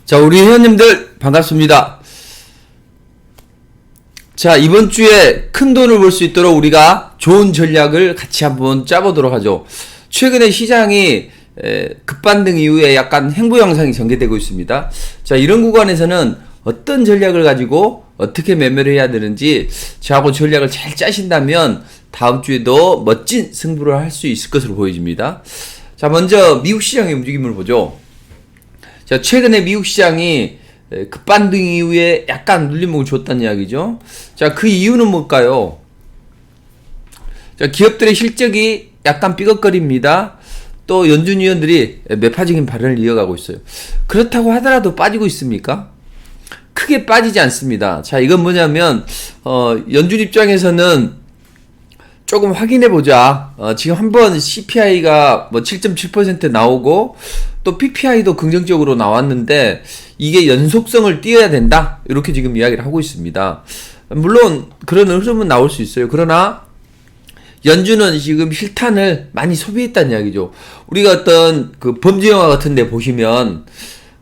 자, 우리 회원님들 반갑습니다. 자, 이번 주에 큰 돈을 벌 수 있도록 우리가 좋은 전략을 같이 한번 짜보도록 하죠. 최근에 시장이 급반등 이후에 약간 행보 양상이 전개되고 있습니다. 자, 이런 구간에서는 어떤 전략을 가지고 어떻게 매매를 해야 되는지 저하고 전략을 잘 짜신다면 다음 주에도 멋진 승부를 할 수 있을 것으로 보여집니다. 자, 먼저 미국 시장의 움직임을 보죠. 자, 최근에 미국 시장이 급반등 이후에 약간 눌림목을 줬다는 이야기죠. 자, 그 이유는 뭘까요? 자, 기업들의 실적이 약간 삐걱거립니다. 또 연준 위원들이 매파적인 발언을 이어가고 있어요. 그렇다고 하더라도 빠지고 있습니까? 크게 빠지지 않습니다. 자, 이건 뭐냐면 연준 입장에서는 조금 확인해보자. 지금 한번 CPI가 뭐 7.7% 나오고 또 PPI도 긍정적으로 나왔는데 이게 연속성을 띄어야 된다. 이렇게 지금 이야기를 하고 있습니다. 물론 그런 흐름은 나올 수 있어요. 그러나 연준은 지금 실탄을 많이 소비했다는 이야기죠. 우리가 어떤 그 범죄 영화 같은 데 보시면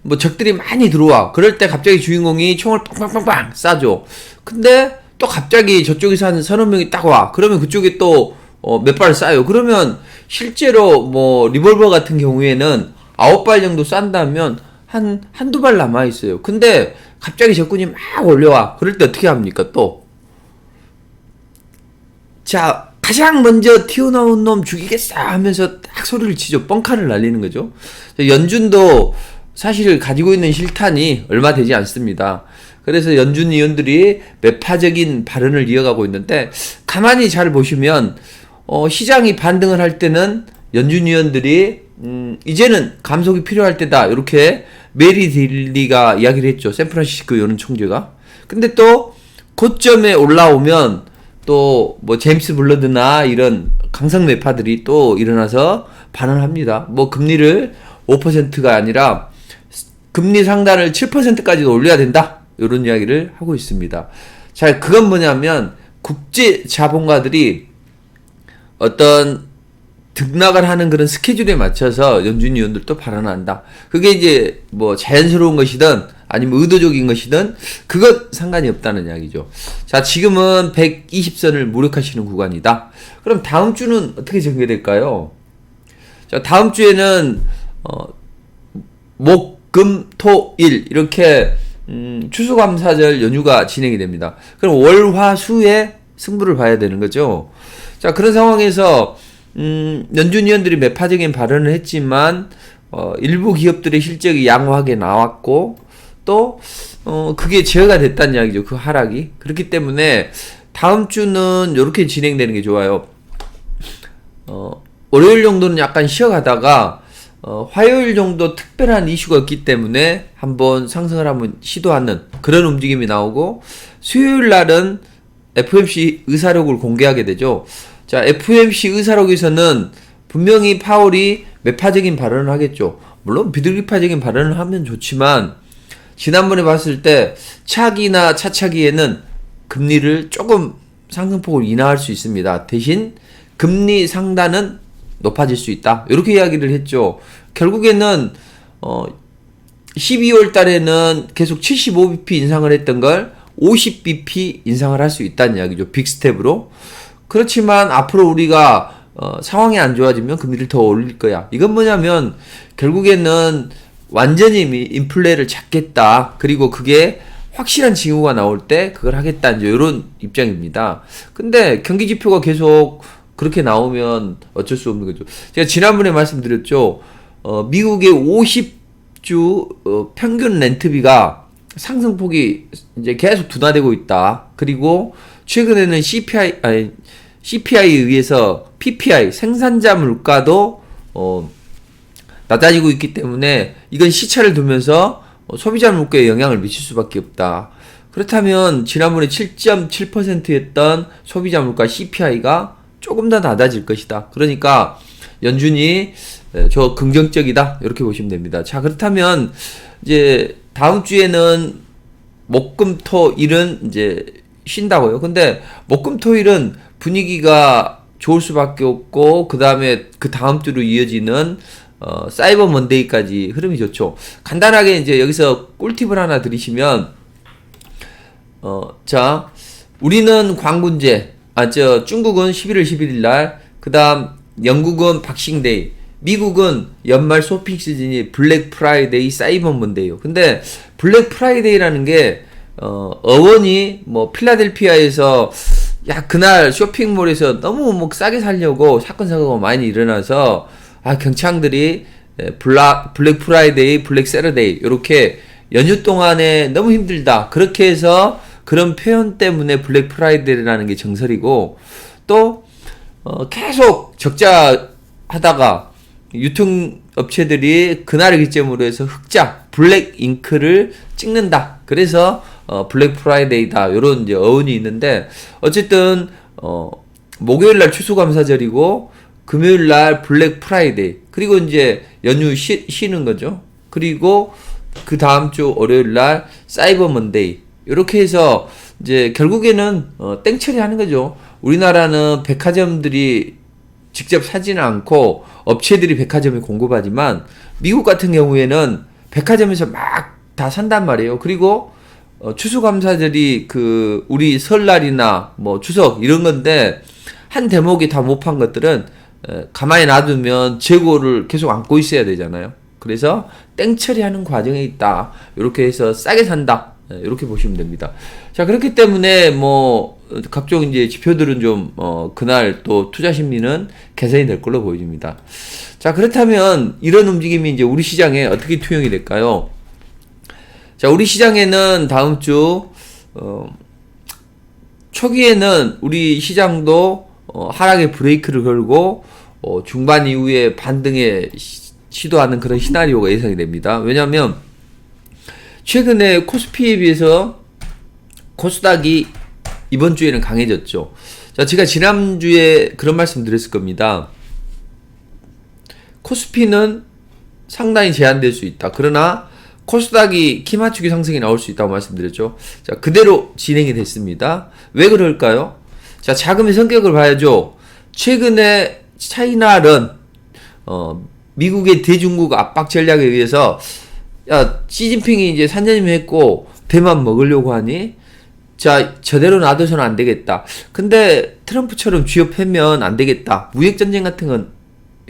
뭐 적들이 많이 들어와. 그럴 때 갑자기 주인공이 총을 빵빵빵빵 쏴줘. 근데 또 갑자기 저쪽에서 한 서너 명이 딱 와. 그러면 그쪽에 또 몇 발을 쏴요. 그러면 실제로 뭐 리볼버 같은 경우에는 9발 정도 쏜다면 한두 발 남아있어요. 근데 갑자기 적군이 막 올려와. 그럴 때 어떻게 합니까 또? 자, 가장 먼저 튀어나온 놈 죽이겠어 하면서 딱 소리를 치죠. 뻥카를 날리는 거죠. 연준도 사실 가지고 있는 실탄이 얼마 되지 않습니다. 그래서 연준 위원들이 매파적인 발언을 이어가고 있는데 가만히 잘 보시면 시장이 반등을 할 때는 연준 위원들이 이제는 감속이 필요할 때다 이렇게 메리 딜리가 이야기를 했죠. 샌프란시스코 연은 총재가. 근데 또 고점에 올라오면 또 뭐 제임스 블러드나 이런 강성 매파들이 또 일어나서 반응합니다. 뭐 금리를 5%가 아니라 금리 상단을 7%까지도 올려야 된다. 이런 이야기를 하고 있습니다. 자, 그건 뭐냐면 국제 자본가들이 어떤 등락을 하는 그런 스케줄에 맞춰서 연준 위원들도 발언한다. 그게 이제 뭐 자연스러운 것이든 아니면 의도적인 것이든 그것 상관이 없다는 이야기죠. 자, 지금은 120선을 무력화시키는 구간이다. 그럼 다음 주는 어떻게 전개될까요? 자, 다음 주에는 목, 금, 토, 일 이렇게 추수감사절 연휴가 진행이 됩니다. 그럼 월, 화, 수에 승부를 봐야 되는 거죠. 자, 그런 상황에서 연준 위원들이 매파적인 발언을 했지만 일부 기업들의 실적이 양호하게 나왔고 또 그게 제어가 됐다는 이야기죠. 그 하락이. 그렇기 때문에 다음 주는 이렇게 진행되는 게 좋아요. 월요일 정도는 약간 쉬어가다가 화요일 정도 특별한 이슈가 없기 때문에 한번 상승을 한번 시도하는 그런 움직임이 나오고 수요일 날은 FOMC 의사록을 공개하게 되죠. 자, FOMC 의사록에서는 분명히 파월이 매파적인 발언을 하겠죠. 물론 비둘기파적인 발언을 하면 좋지만 지난번에 봤을 때 차기나 차차기에는 금리를 조금 상승폭을 인하할 수 있습니다. 대신 금리 상단은 높아질 수 있다. 이렇게 이야기를 했죠. 결국에는 12월 달에는 계속 75bp 인상을 했던 걸 50bp 인상을 할 수 있다는 이야기죠. 빅스텝으로. 그렇지만 앞으로 우리가 상황이 안 좋아지면 금리를 더 올릴 거야. 이건 뭐냐면 결국에는 완전히 인플레를 잡겠다. 그리고 그게 확실한 징후가 나올 때 그걸 하겠다. 이제 이런 입장입니다. 근데 경기 지표가 계속 그렇게 나오면 어쩔 수 없는 거죠. 제가 지난번에 말씀드렸죠. 미국의 50주 평균 렌트비가 상승폭이 이제 계속 둔화되고 있다. 그리고 최근에는 CPI에 의해서 PPI 생산자 물가도 낮아지고 있기 때문에 이건 시차를 두면서 소비자 물가에 영향을 미칠 수밖에 없다. 그렇다면 지난번에 7.7%였던 소비자 물가 CPI가 조금 더 낮아질 것이다. 그러니까 연준이 저 긍정적이다. 이렇게 보시면 됩니다. 자, 그렇다면 이제 다음 주에는 목금토일은 이제 쉰다고요. 근데 목금토일은 분위기가 좋을 수밖에 없고 그 다음에 그 다음 주로 이어지는 사이버 먼데이까지 흐름이 좋죠. 간단하게 이제 여기서 꿀팁을 하나 드리시면, 자, 우리는 광군제, 중국은 11월 11일 날, 그 다음 영국은 박싱데이, 미국은 연말 쇼핑 시즌이 블랙 프라이데이, 사이버 먼데이요. 근데 블랙 프라이데이라는 게, 어원이 뭐 필라델피아에서 그날 쇼핑몰에서 너무 뭐 싸게 살려고 사건 사고가 많이 일어나서 경창들이 블랙 프라이데이, 블랙 세러데이 이렇게 연휴 동안에 너무 힘들다 그렇게 해서 그런 표현 때문에 블랙 프라이데이라는 게 정설이고, 또 계속 적자 하다가 유통업체들이 그날을 기점으로 해서 흑자 블랙 잉크를 찍는다. 그래서 블랙 프라이데이다. 요런 이제 어원이 있는데, 어쨌든 목요일 날 추수감사절이고 금요일 날 블랙 프라이데이, 그리고 이제 연휴 쉬는 거죠. 그리고 그 다음 주 월요일 날 사이버 먼데이. 요렇게 해서 이제 결국에는 땡처리 하는 거죠. 우리나라는 백화점들이 직접 사지는 않고 업체들이 백화점에 공급하지만, 미국 같은 경우에는 백화점에서 막 다 산단 말이에요. 그리고 추수감사절이 우리 설날이나 뭐 추석 이런 건데, 한 대목이 다 못 판 것들은 가만히 놔두면 재고를 계속 안고 있어야 되잖아요. 그래서 땡처리하는 과정에 있다. 이렇게 해서 싸게 산다. 이렇게 보시면 됩니다. 자, 그렇기 때문에 뭐 각종 이제 지표들은 좀 그날 또 투자 심리는 개선이 될 걸로 보여집니다. 자, 그렇다면 이런 움직임이 이제 우리 시장에 어떻게 투영이 될까요? 자, 우리 시장에는 다음 주 초기에는 우리 시장도 하락의 브레이크를 걸고 중반 이후에 반등에 시도하는 그런 시나리오가 예상이 됩니다. 왜냐하면 최근에 코스피에 비해서 코스닥이 이번 주에는 강해졌죠. 자, 제가 지난주에 그런 말씀 드렸을 겁니다. 코스피는 상당히 제한될 수 있다. 그러나 코스닥이 키 맞추기 상승이 나올 수 있다고 말씀드렸죠. 자, 그대로 진행이 됐습니다. 왜 그럴까요? 자, 자금의 성격을 봐야죠. 최근에 차이나런 미국의 대중국 압박 전략에 의해서 시진핑이 이제 산전임 했고 대만 먹으려고 하니, 자, 저대로 놔둬서는 안 되겠다. 근데 트럼프처럼 쥐어펴면 안 되겠다. 무역전쟁 같은 건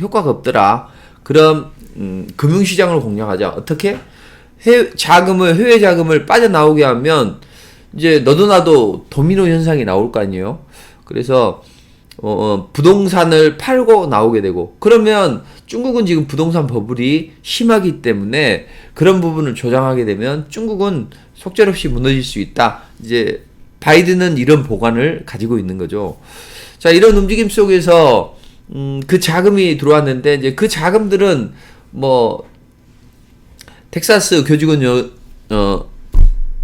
효과가 없더라. 그럼 금융시장을 공략하자. 어떻게? 해외 자금을 빠져나오게 하면 이제 너도 나도 도미노 현상이 나올 거 아니에요. 그래서 부동산을 팔고 나오게 되고, 그러면 중국은 지금 부동산 버블이 심하기 때문에 그런 부분을 조장하게 되면 중국은 속절없이 무너질 수 있다. 이제 바이든은 이런 보관을 가지고 있는 거죠. 자, 이런 움직임 속에서 그 자금이 들어왔는데, 이제 그 자금들은 뭐 텍사스 교직원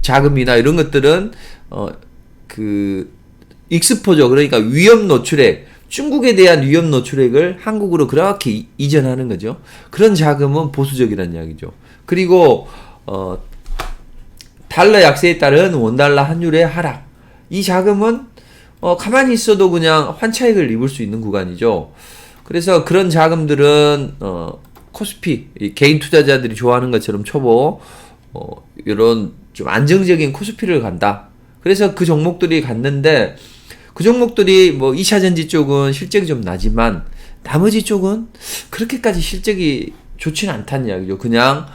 자금이나 이런 것들은 익스포저, 그러니까 위험 노출액, 중국에 대한 위험 노출액을 한국으로 그렇게 이전하는 거죠. 그런 자금은 보수적이라는 이야기죠. 그리고 달러 약세에 따른 원달러 환율의 하락, 이 자금은 가만히 있어도 그냥 환차익을 입을 수 있는 구간이죠. 그래서 그런 자금들은 코스피, 개인 투자자들이 좋아하는 것처럼 초보 이런 좀 안정적인 코스피를 간다. 그래서 그 종목들이 갔는데, 그 종목들이 뭐 2차전지 쪽은 실적이 좀 나지만 나머지 쪽은 그렇게까지 실적이 좋지는 않다는 이야기죠. 그냥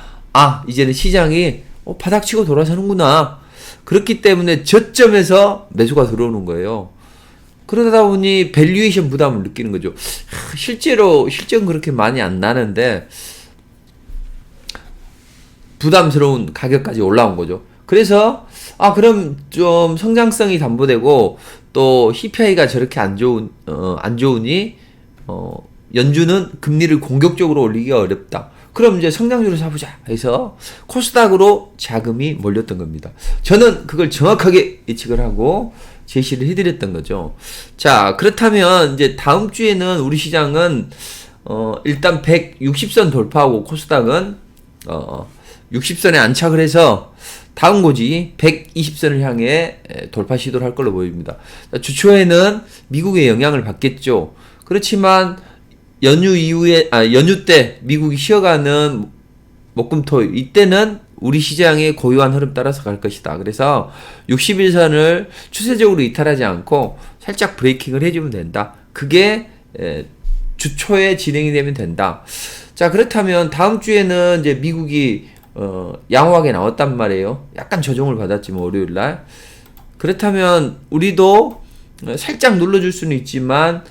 이제는 시장이 바닥치고 돌아서는구나. 그렇기 때문에 저점에서 매수가 들어오는 거예요. 그러다 보니 밸류에이션 부담을 느끼는 거죠. 실제로 실적은 그렇게 많이 안 나는데 부담스러운 가격까지 올라온 거죠. 그래서 그럼 좀 성장성이 담보되고 또 CPI가 저렇게 안 좋으니 연준은 금리를 공격적으로 올리기가 어렵다. 그럼 이제 성장률을 사보자 해서 코스닥으로 자금이 몰렸던 겁니다. 저는 그걸 정확하게 예측을 하고 제시를 해드렸던 거죠. 자, 그렇다면 이제 다음 주에는 우리 시장은 일단 160선 돌파하고 코스닥은 60선에 안착을 해서 다음 고지 120선을 향해 돌파 시도를 할 걸로 보입니다. 주초에는 미국의 영향을 받겠죠. 그렇지만 연휴 때 미국이 쉬어가는 목금토일 이때는 우리 시장의 고유한 흐름 따라서 갈 것이다. 그래서 60일선을 추세적으로 이탈하지 않고 살짝 브레이킹을 해주면 된다. 그게 주 초에 진행이 되면 된다. 자, 그렇다면 다음 주에는 이제 미국이 양호하게 나왔단 말이에요. 약간 조정을 받았지만 월요일 날. 그렇다면 우리도 살짝 눌러줄 수는 있지만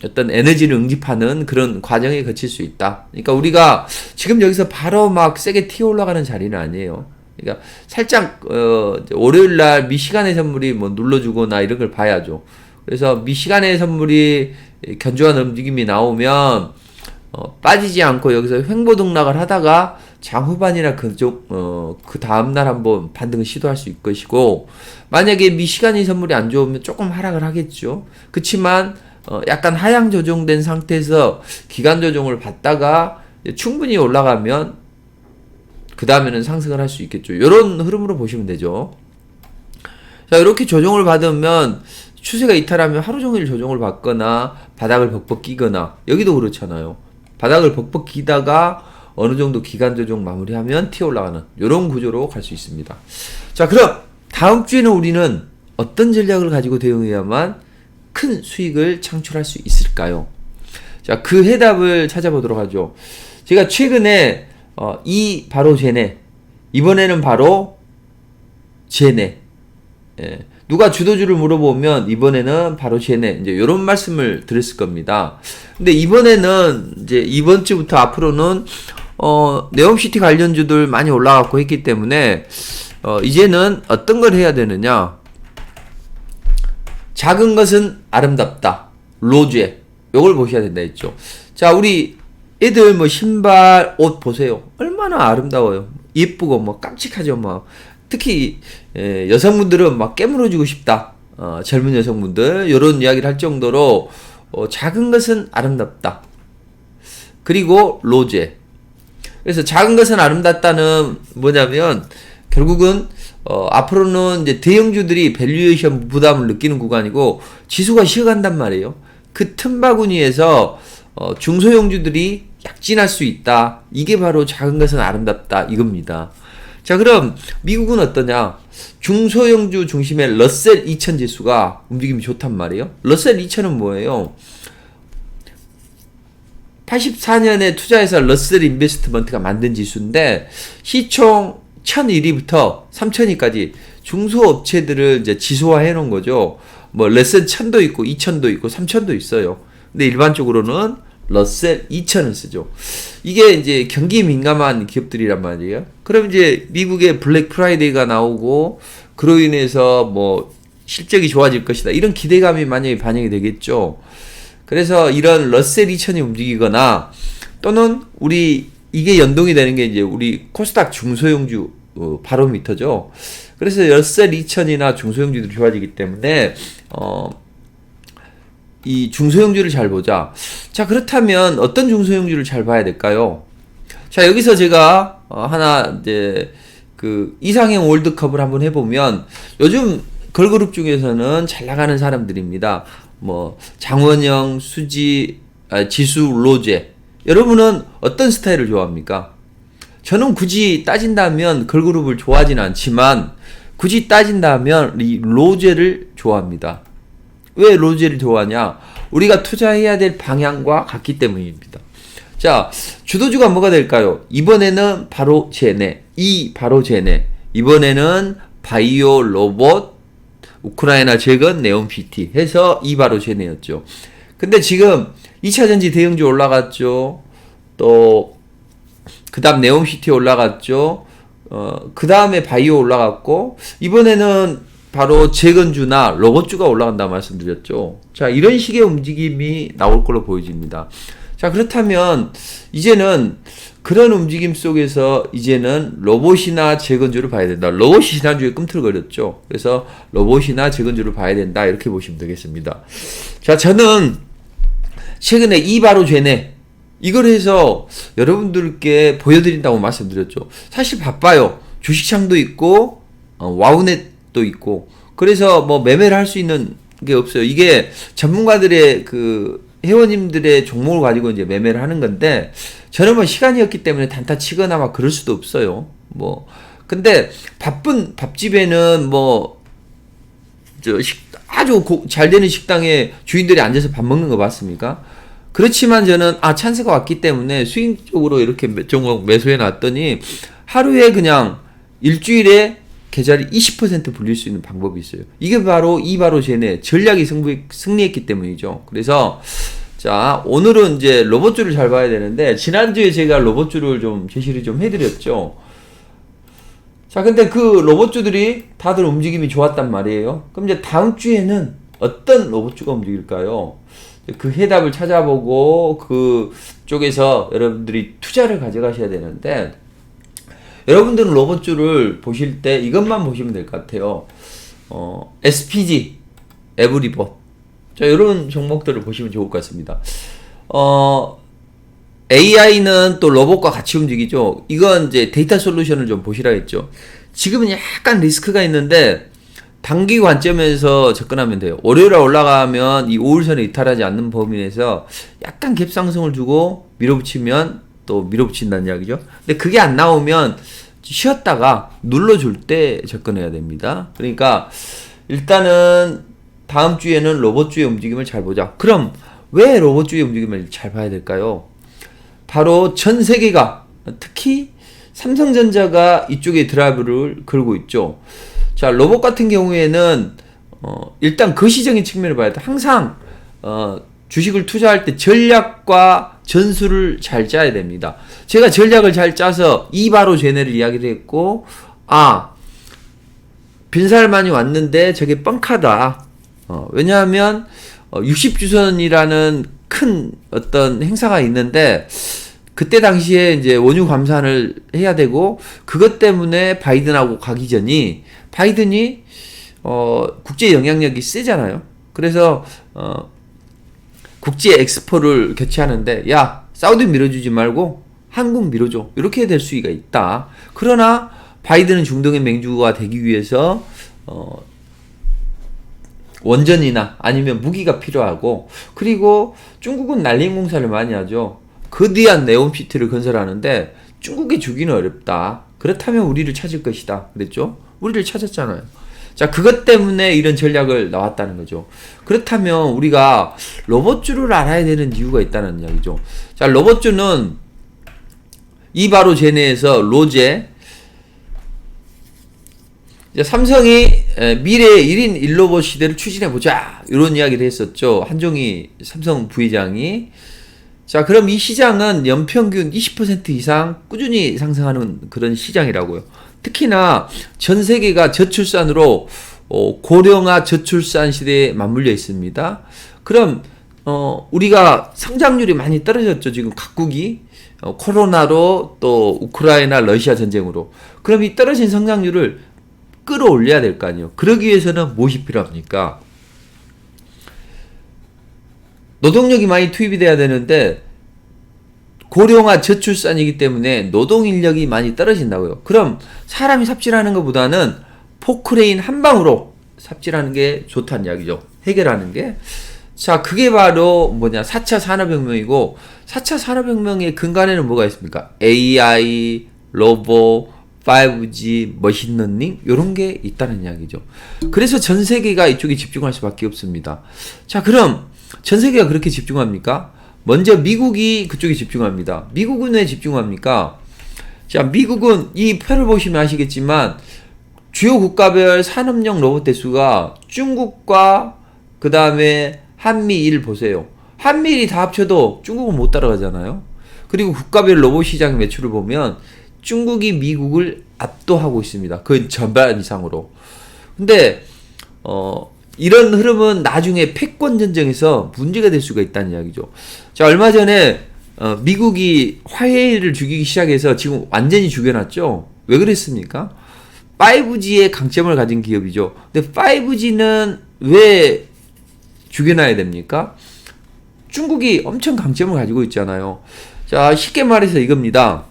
어떤 에너지를 응집하는 그런 과정에 거칠 수 있다. 그러니까 우리가 지금 여기서 바로 막 세게 튀어 올라가는 자리는 아니에요. 그러니까 살짝 월요일 날 미시간의 선물이 뭐 눌러주거나 이런 걸 봐야죠. 그래서 미시간의 선물이 견조한 움직임이 나오면 빠지지 않고 여기서 횡보등락을 하다가 장후반이나 그 다음날 한번 반등을 시도할 수 있을 것이고, 만약에 미시간의 선물이 안 좋으면 조금 하락을 하겠죠. 그치만 약간 하향 조정된 상태에서 기간 조정을 받다가 충분히 올라가면 그 다음에는 상승을 할 수 있겠죠. 이런 흐름으로 보시면 되죠. 자, 이렇게 조정을 받으면 추세가 이탈하면 하루 종일 조정을 받거나 바닥을 벅벅 끼거나, 여기도 그렇잖아요. 바닥을 벅벅 끼다가 어느 정도 기간 조정 마무리하면 튀어 올라가는 이런 구조로 갈 수 있습니다. 자, 그럼 다음 주에는 우리는 어떤 전략을 가지고 대응해야만 큰 수익을 창출할 수 있을까요? 자, 그 해답을 찾아보도록 하죠. 제가 최근에 바로 쟤네, 이번에는 바로 쟤네, 누가 주도주를 물어보면 이번에는 바로 쟤네, 이제 이런 말씀을 드렸을 겁니다. 근데 이번에는 이제 이번 주부터 앞으로는 네옴시티 관련주들 많이 올라갔고 했기 때문에 이제는 어떤 걸 해야 되느냐? 작은 것은 아름답다. 로제. 요걸 보셔야 된다 했죠. 자, 우리 애들 뭐 신발, 옷 보세요. 얼마나 아름다워요. 예쁘고 뭐 깜찍하죠. 뭐 특히 여성분들은 막 깨물어주고 싶다. 젊은 여성분들 요런 이야기를 할 정도로 작은 것은 아름답다. 그리고 로제. 그래서 작은 것은 아름답다는 뭐냐면 결국은 앞으로는 이제 대형주들이 밸류에이션 부담을 느끼는 구간이고 지수가 쉬어간단 말이에요. 그 틈바구니에서 중소형주들이 약진할 수 있다. 이게 바로 작은 것은 아름답다 이겁니다. 자, 그럼 미국은 어떠냐? 중소형주 중심의 러셀 2000 지수가 움직임이 좋단 말이에요. 러셀 2000은 뭐예요? 84년에 투자해서 러셀 인베스트먼트가 만든 지수인데 시총 1001위부터 3000위까지 중소업체들을 이제 지수화해 놓은 거죠. 뭐 러셀 1000도 있고 2000도 있고 3000도 있어요. 근데 일반적으로는 러셀 2000을 쓰죠. 이게 이제 경기 민감한 기업들이란 말이에요. 그럼 이제 미국의 블랙 프라이데이가 나오고 그로 인해서 뭐 실적이 좋아질 것이다. 이런 기대감이 만약에 반영이 되겠죠. 그래서 이런 러셀 2000이 움직이거나 또는 우리 이게 연동이 되는 게 이제 우리 코스닥 중소형주 바로미터죠. 그래서 러셀 2000이나 중소형주들이 좋아지기 때문에 이 중소형주를 잘 보자. 자, 그렇다면 어떤 중소형주를 잘 봐야 될까요? 자, 여기서 제가 하나 이제 그 이상형 월드컵을 한번 해보면 요즘 걸그룹 중에서는 잘 나가는 사람들입니다. 뭐 장원영, 수지, 지수, 로제. 여러분은 어떤 스타일을 좋아합니까? 저는 굳이 따진다면 걸그룹을 좋아하진 않지만 굳이 따진다면 이 로제를 좋아합니다. 왜 로제를 좋아하냐? 우리가 투자해야 될 방향과 같기 때문입니다. 자, 주도주가 뭐가 될까요? 이번에는 바로 쟤네. 바로 쟤네. 이번에는 바이오 로봇, 우크라이나 재건, 네옴시티 해서 바로 쟤네였죠. 근데 지금 2차전지 대형주 올라갔죠. 또 그 다음 네옴시티 올라갔죠. 그 다음에 바이오 올라갔고 이번에는 바로 재건주나 로봇주가 올라간다 말씀드렸죠. 자, 이런 식의 움직임이 나올 걸로 보여집니다. 자, 그렇다면 이제는 그런 움직임 속에서 이제는 로봇이나 재건주를 봐야 된다. 로봇이 지난주에 꿈틀거렸죠. 그래서 로봇이나 재건주를 봐야 된다. 이렇게 보시면 되겠습니다. 자, 저는 최근에 바로 쟤네 이걸 해서 여러분들께 보여드린다고 말씀드렸죠. 사실 바빠요. 주식창도 있고 와우넷도 있고 그래서 뭐 매매를 할 수 있는 게 없어요. 이게 전문가들의 그 회원님들의 종목을 가지고 이제 매매를 하는 건데, 저는 뭐 시간이 없기 때문에 단타 치거나 막 그럴 수도 없어요. 뭐 근데 바쁜 밥집에는 뭐 아주 잘 되는 식당에 주인들이 앉아서 밥 먹는 거 봤습니까? 그렇지만 저는 찬스가 왔기 때문에 수익적으로 이렇게 몇 종목 매수해 놨더니 하루에 그냥 일주일에 계좌를 20% 불릴 수 있는 방법이 있어요. 이게 바로 이바로 제네 전략이 승리했기 때문이죠. 그래서 자, 오늘은 이제 로봇주를 잘 봐야 되는데, 지난주에 제가 로봇주를 좀 제시를 좀 해드렸죠. 자, 근데 그 로봇주들이 다들 움직임이 좋았단 말이에요. 그럼 이제 다음 주에는 어떤 로봇주가 움직일까요? 그 해답을 찾아보고 그 쪽에서 여러분들이 투자를 가져가셔야 되는데, 여러분들은 로봇주를 보실 때 이것만 보시면 될 것 같아요. SPG, 에브리봇. 자, 이런 종목들을 보시면 좋을 것 같습니다. AI는 또 로봇과 같이 움직이죠. 이건 이제 데이터 솔루션을 좀 보시라 했죠. 지금은 약간 리스크가 있는데, 단기 관점에서 접근하면 돼요. 월요일에 올라가면 이 5일선에 이탈하지 않는 범위 내에서 약간 갭상승을 주고 밀어붙이면 또 밀어붙인다는 이야기죠. 근데 그게 안 나오면 쉬었다가 눌러줄 때 접근해야 됩니다. 그러니까 일단은 다음 주에는 로봇주의 움직임을 잘 보자. 그럼 왜 로봇주의 움직임을 잘 봐야 될까요? 바로 전 세계가, 특히 삼성전자가 이쪽에 드라이브를 걸고 있죠. 자, 로봇 같은 경우에는 일단 거시적인 측면을 봐야 돼. 항상 주식을 투자할 때 전략과 전술을 잘 짜야 됩니다. 제가 전략을 잘 짜서 이바로 제네를 이야기를 했고, 빈살만이 왔는데 저게 뻥카다. 왜냐하면 60주선이라는 큰 어떤 행사가 있는데, 그때 당시에 이제 원유 감산을 해야 되고, 그것 때문에 바이든하고 가기 전이, 바이든이 국제 영향력이 세잖아요. 그래서 국제 엑스포를 개최하는데, 야, 사우디 밀어주지 말고 한국 밀어줘, 이렇게 될 수가 있다. 그러나 바이든은 중동의 맹주가 되기 위해서 원전이나 아니면 무기가 필요하고, 그리고 중국은 난리 공사를 많이 하죠. 거대한 네온시티를 건설하는데 중국에 주기는 어렵다. 그렇다면 우리를 찾을 것이다. 그랬죠? 우리를 찾았잖아요. 자, 그것 때문에 이런 전략을 나왔다는 거죠. 그렇다면 우리가 로봇주를 알아야 되는 이유가 있다는 이야기죠. 자, 로봇주는 이바로 제네에서 로제, 삼성이 미래의 1인 1로봇 시대를 추진해보자, 이런 이야기를 했었죠. 한종희 삼성 부회장이. 자, 그럼 이 시장은 연평균 20% 이상 꾸준히 상승하는 그런 시장이라고요. 특히나 전 세계가 저출산으로 고령화 저출산 시대에 맞물려 있습니다. 그럼 우리가 성장률이 많이 떨어졌죠. 지금 각국이 코로나로, 또 우크라이나 러시아 전쟁으로. 그럼 이 떨어진 성장률을 끌어올려야 될 거 아니에요. 그러기 위해서는 무엇이 필요합니까? 노동력이 많이 투입이 돼야 되는데, 고령화 저출산이기 때문에 노동인력이 많이 떨어진다고요. 그럼 사람이 삽질하는 것보다는 포크레인 한 방으로 삽질하는 게 좋다는 이야기죠. 해결하는 게. 자, 그게 바로 뭐냐, 4차 산업혁명이고, 4차 산업혁명의 근간에는 뭐가 있습니까? AI, 로봇, 5G, 머신러닝, 요런 게 있다는 이야기죠. 그래서 전 세계가 이쪽에 집중할 수밖에 없습니다. 자, 그럼 전 세계가 그렇게 집중합니까? 먼저 미국이 그쪽에 집중합니다. 미국은 왜 집중합니까? 자, 미국은 이 표를 보시면 아시겠지만 주요 국가별 산업용 로봇 대수가 중국과 그 다음에 한미일 보세요. 한미일이 다 합쳐도 중국은 못 따라가잖아요. 그리고 국가별 로봇 시장 매출을 보면 중국이 미국을 압도하고 있습니다. 거의 전반 이상으로. 근데 이런 흐름은 나중에 패권 전쟁에서 문제가 될 수가 있다는 이야기죠. 자, 얼마 전에 미국이 화웨이를 죽이기 시작해서 지금 완전히 죽여놨죠. 왜 그랬습니까? 5G의 강점을 가진 기업이죠. 근데 5G는 왜 죽여놔야 됩니까? 중국이 엄청 강점을 가지고 있잖아요. 자, 쉽게 말해서 이겁니다.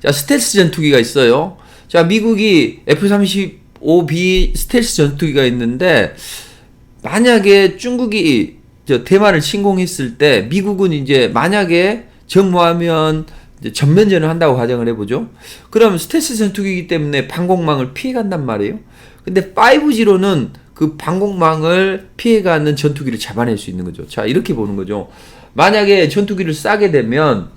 자, 스텔스 전투기가 있어요. 자, 미국이 F-35B 스텔스 전투기가 있는데, 만약에 중국이 대만을 침공했을 때 미국은 이제 만약에 정모하면 이제 전면전을 한다고 가정을 해보죠. 그럼 스텔스 전투기이기 때문에 방공망을 피해간단 말이에요. 근데 5G로는 그 방공망을 피해가는 전투기를 잡아낼 수 있는 거죠. 자, 이렇게 보는 거죠. 만약에 전투기를 싸게 되면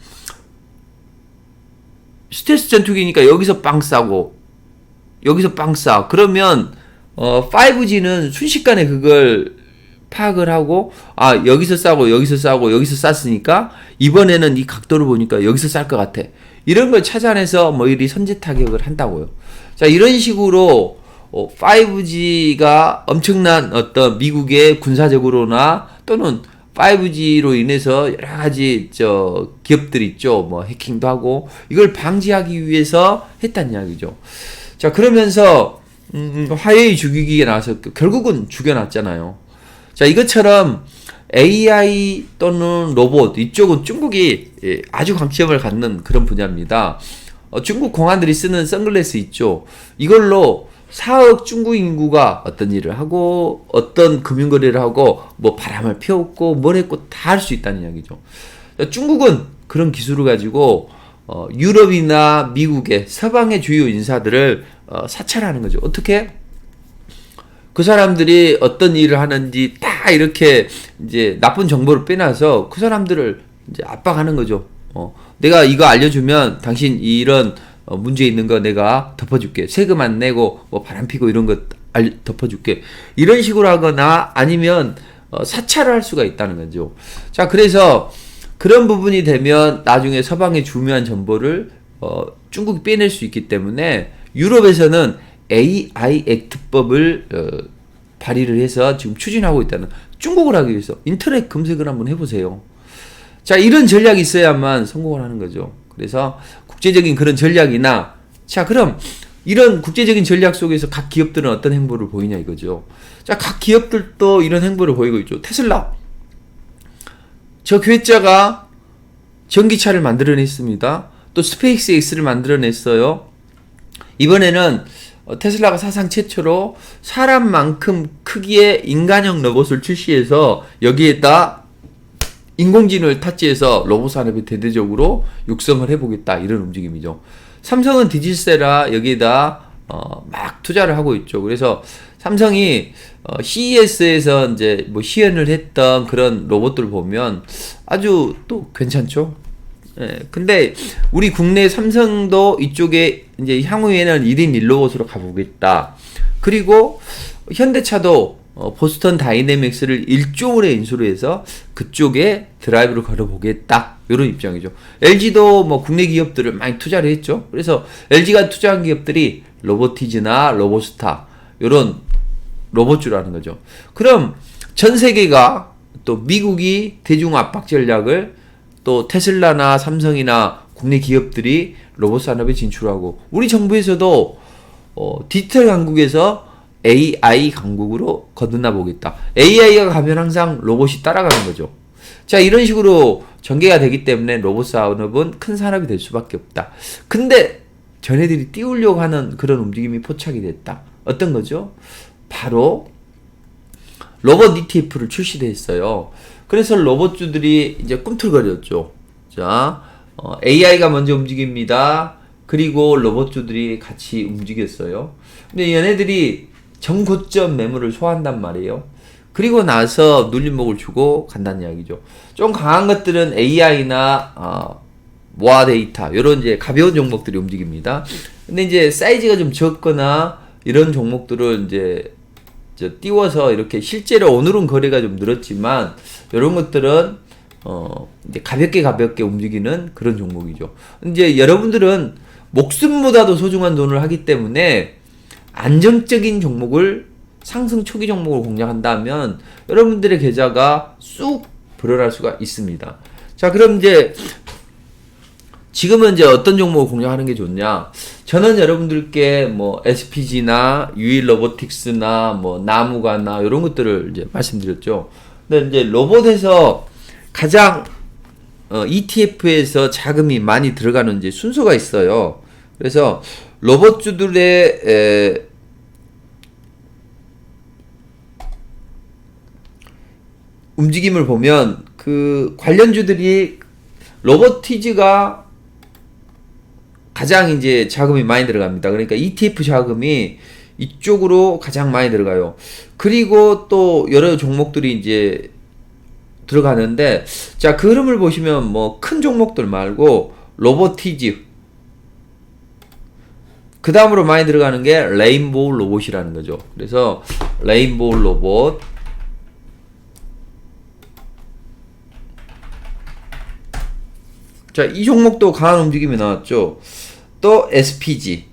스텔스 전투기니까 여기서 빵 싸고 여기서 빵 싸. 그러면 5G는 순식간에 그걸 파악을 하고 여기서 싸고 여기서 싸고 여기서 쌌으니까 이번에는 이 각도를 보니까 여기서 쌀 것 같아. 이런 걸 찾아내서 뭐 이리 선제 타격을 한다고요. 자, 이런 식으로 5G가 엄청난 어떤 미국의 군사적으로나 또는 5G로 인해서 여러 가지 기업들이 있죠. 뭐 해킹도 하고 이걸 방지하기 위해서 했다는 이야기죠. 자, 그러면서 화웨이 죽이기에 나와서 결국은 죽여놨잖아요. 자, 이것처럼 AI 또는 로봇 이쪽은 중국이 아주 강점을 갖는 그런 분야입니다. 중국 공안들이 쓰는 선글라스 있죠. 이걸로 4억 중국 인구가 어떤 일을 하고 어떤 금융거래를 하고 뭐 바람을 피웠고 뭘 했고 다 할 수 있다는 이야기죠. 중국은 그런 기술을 가지고 유럽이나 미국의 서방의 주요 인사들을 사찰하는 거죠. 어떻게? 그 사람들이 어떤 일을 하는지 다 이렇게 이제 나쁜 정보를 빼놔서 그 사람들을 이제 압박하는 거죠. 내가 이거 알려주면 당신 이런 문제 있는 거 내가 덮어줄게. 세금 안 내고 뭐 바람 피고 이런 거 덮어줄게. 이런 식으로 하거나 아니면 사찰을 할 수가 있다는 거죠. 자, 그래서 그런 부분이 되면 나중에 서방의 중요한 정보를 중국이 빼낼 수 있기 때문에 유럽에서는 AI 액트법을 발의를 해서 지금 추진하고 있다는, 중국을 하기 위해서 인터넷 검색을 한번 해보세요. 자, 이런 전략이 있어야만 성공을 하는 거죠. 그래서 국제적인 그런 전략이나, 자, 그럼 이런 국제적인 전략 속에서 각 기업들은 어떤 행보를 보이냐 이거죠. 자, 각 기업들도 이런 행보를 보이고 있죠. 테슬라, 저 괴짜가 전기차를 만들어냈습니다. 또 스페이스 X를 만들어냈어요. 이번에는 테슬라가 사상 최초로 사람만큼 크기의 인간형 로봇을 출시해서 여기에다 인공지능을 탑재해서 로봇 산업에 대대적으로 육성을 해보겠다, 이런 움직임이죠. 삼성은 디지셀라 여기에다 막 투자를 하고 있죠. 그래서 삼성이 CES에서 이제 뭐 시연을 했던 그런 로봇들 보면 아주 또 괜찮죠. 예, 근데 우리 국내 삼성도 이쪽에 이제 향후에는 1인 1로봇으로 가보겠다. 그리고 현대차도 보스턴 다이내믹스를 1조 원에 인수를 해서 그쪽에 드라이브를 걸어보겠다, 이런 입장이죠. LG도 뭐 국내 기업들을 많이 투자를 했죠. 그래서 LG가 투자한 기업들이 로보티즈나 로보스타, 이런 로봇주라는 거죠. 그럼 전 세계가 또 미국이 대중 압박 전략을 또 테슬라나 삼성이나 국내 기업들이 로봇 산업에 진출하고, 우리 정부에서도 디지털 강국에서 AI 강국으로 거듭나 보겠다. AI가 가면 항상 로봇이 따라가는 거죠. 자, 이런 식으로 전개가 되기 때문에 로봇 산업은 큰 산업이 될 수밖에 없다. 근데 전애들이 띄우려고 하는 그런 움직임이 포착이 됐다. 어떤 거죠? 바로 로봇 ETF를 출시됐어요. 그래서 로봇주들이 이제 꿈틀거렸죠. 자, AI가 먼저 움직입니다. 그리고 로봇주들이 같이 움직였어요. 근데 얘네들이 정고점 매물을 소화한단 말이에요. 그리고 나서 눌림목을 주고 간다는 이야기죠. 좀 강한 것들은 AI나 모아 데이터, 이런 이제 가벼운 종목들이 움직입니다. 근데 이제 사이즈가 좀 적거나 이런 종목들을 이제 띄워서 이렇게 실제로 오늘은 거래가 좀 늘었지만 이런 것들은 이제 가볍게 움직이는 그런 종목이죠. 이제 여러분들은 목숨보다도 소중한 돈을 하기 때문에 안정적인 종목을, 상승 초기 종목을 공략한다면 여러분들의 계좌가 쑥 불어날 수가 있습니다. 자, 그럼 이제 지금은 이제 어떤 종목을 공략하는 게 좋냐? 저는 여러분들께 뭐 SPG나 유일로보틱스나 뭐 나무가나 이런 것들을 이제 말씀드렸죠. 근데 이제 로봇에서 가장 ETF에서 자금이 많이 들어가는 이제 순서가 있어요. 그래서 로봇주들의 움직임을 보면 그 관련주들이 로보티즈가 가장 이제 자금이 많이 들어갑니다. 그러니까 ETF 자금이 이쪽으로 가장 많이 들어가요. 그리고 또 여러 종목들이 이제 들어가는데, 자, 그 흐름을 보시면 뭐 큰 종목들 말고 로보티즈, 그 다음으로 많이 들어가는 게 레인보우 로봇이라는 거죠. 그래서 레인보우 로봇, 자, 이 종목도 강한 움직임이 나왔죠. 또 SPG,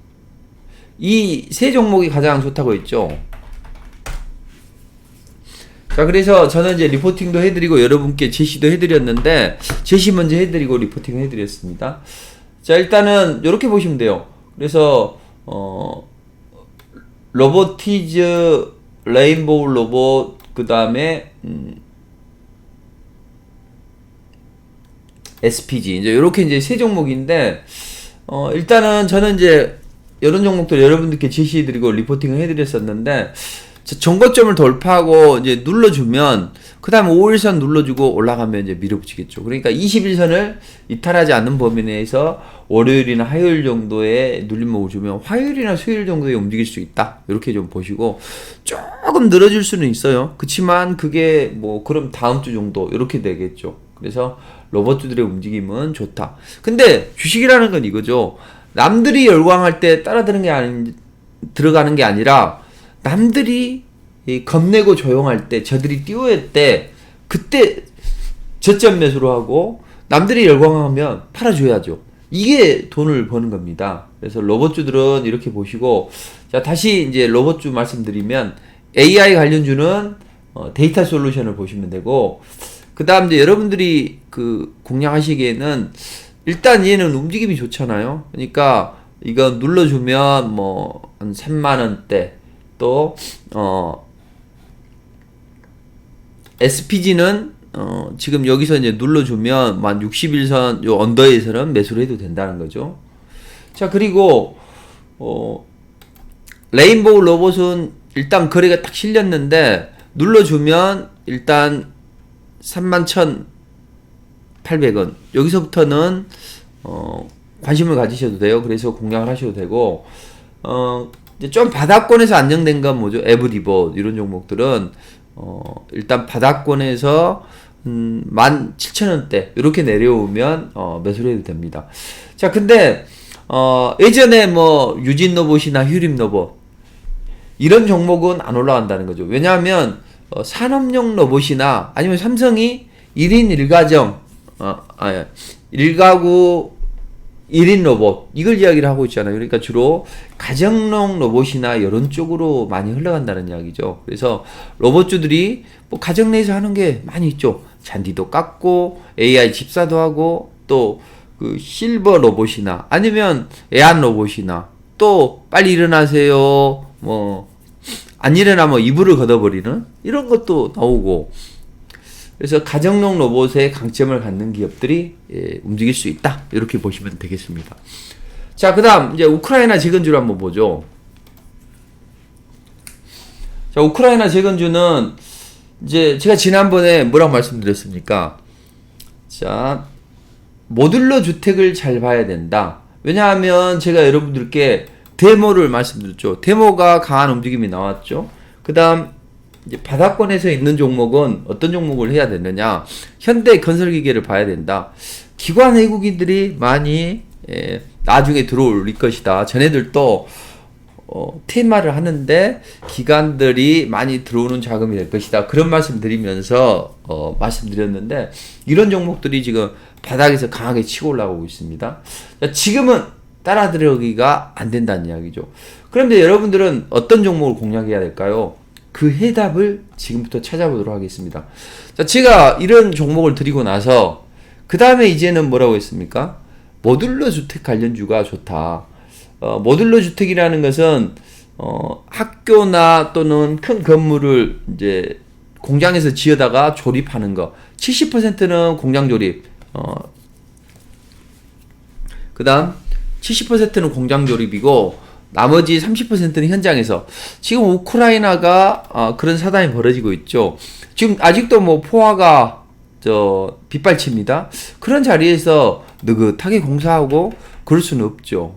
이 세 종목이 가장 좋다고 했죠. 자, 그래서 저는 이제 리포팅도 해드리고 여러분께 제시도 해드렸는데, 제시 먼저 해드리고 리포팅 해드렸습니다. 자, 일단은 이렇게 보시면 돼요. 그래서 로보티즈, 레인보우 로봇, 그 다음에 SPG, 이제 이렇게 이제 세 종목인데, 일단은 저는 이제 이런 종목들 여러분들께 제시해드리고 리포팅을 해드렸었는데, 정거점을 돌파하고 이제 눌러주면 그 다음에 5일선 눌러주고 올라가면 이제 밀어붙이겠죠. 그러니까 21선을 이탈하지 않는 범위 내에서 월요일이나 화요일 정도의 눌림목을 주면 화요일이나 수요일 정도에 움직일 수 있다. 이렇게 좀 보시고, 조금 늘어질 수는 있어요. 그치만 그게 뭐 그럼 다음 주 정도 이렇게 되겠죠. 그래서 로봇주들의 움직임은 좋다. 근데 주식이라는 건 이거죠. 남들이 열광할 때 따라 들어가는 게 아니라, 남들이 겁내고 조용할 때, 저들이 띄워할 때, 그때 저점 매수로 하고, 남들이 열광하면 팔아줘야죠. 이게 돈을 버는 겁니다. 그래서 로봇주들은 이렇게 보시고, 자, 다시 이제 로봇주 말씀드리면, AI 관련주는 데이터 솔루션을 보시면 되고, 그 다음 이제 여러분들이 그 공략하시기에는, 일단 얘는 움직임이 좋잖아요. 그러니까 이거 눌러주면 뭐 한 3만원대, 또 SPG는 지금 여기서 이제 눌러주면 만 61선 요 언더에서는 매수를 해도 된다는 거죠. 자, 그리고 레인보우 로봇은 일단 거래가 딱 실렸는데, 눌러주면 일단 31,800원, 여기서부터는 관심을 가지셔도 돼요. 그래서 공략을 하셔도 되고, 이제 좀 바닥권에서 안정된 건 뭐죠? 에브리봇 이런 종목들은 일단 바닥권에서 17,000원대 이렇게 내려오면 매수를 해도 됩니다. 자, 근데 예전에 뭐 유진 로봇이나 휴림 로봇 이런 종목은 안 올라간다는 거죠. 왜냐하면 산업용 로봇이나 아니면 삼성이 1인 1가정 1가구 1인 로봇, 이걸 이야기를 하고 있잖아요. 그러니까 주로 가정용 로봇이나 이런 쪽으로 많이 흘러간다는 이야기죠. 그래서 로봇주들이 뭐 가정 내에서 하는 게 많이 있죠. 잔디도 깎고 AI 집사도 하고, 또 그 실버 로봇이나 아니면 애완 로봇이나, 또 빨리 일어나세요, 뭐 안 일어나면 이불을 걷어버리는 이런 것도 나오고, 그래서 가정용 로봇의 강점을 갖는 기업들이 움직일 수 있다. 이렇게 보시면 되겠습니다. 자, 그 다음 이제 우크라이나 재건주를 한번 보죠. 자, 우크라이나 재건주는 이제 제가 지난번에 뭐라고 말씀드렸습니까? 자, 모듈러 주택을 잘 봐야 된다. 왜냐하면 제가 여러분들께 데모를 말씀드렸죠. 데모가 강한 움직임이 나왔죠. 그 다음 이제 바닥권에서 있는 종목은 어떤 종목을 해야 되느냐? 현대 건설기계를 봐야 된다. 기관 외국인들이 많이 나중에 들어올 것이다. 전에들도 테마를 하는데 기관들이 많이 들어오는 자금이 될 것이다. 그런 말씀 드리면서 말씀드렸는데, 이런 종목들이 지금 바닥에서 강하게 치고 올라가고 있습니다. 지금은 따라 들어오기가 안 된다는 이야기죠. 그런데 여러분들은 어떤 종목을 공략해야 될까요? 그 해답을 지금부터 찾아보도록 하겠습니다. 자, 제가 이런 종목을 드리고 나서 그 다음에 이제는 뭐라고 했습니까? 모듈러 주택 관련주가 좋다. 모듈러 주택이라는 것은 학교나 또는 큰 건물을 이제 공장에서 지어다가 조립하는 거. 70%는 공장 조립. 그 다음 70%는 공장 조립이고, 나머지 30%는 현장에서. 지금 우크라이나가 그런 사단이 벌어지고 있죠. 지금 아직도 뭐 포화가 빗발칩니다. 그런 자리에서 느긋하게 공사하고 그럴 수는 없죠.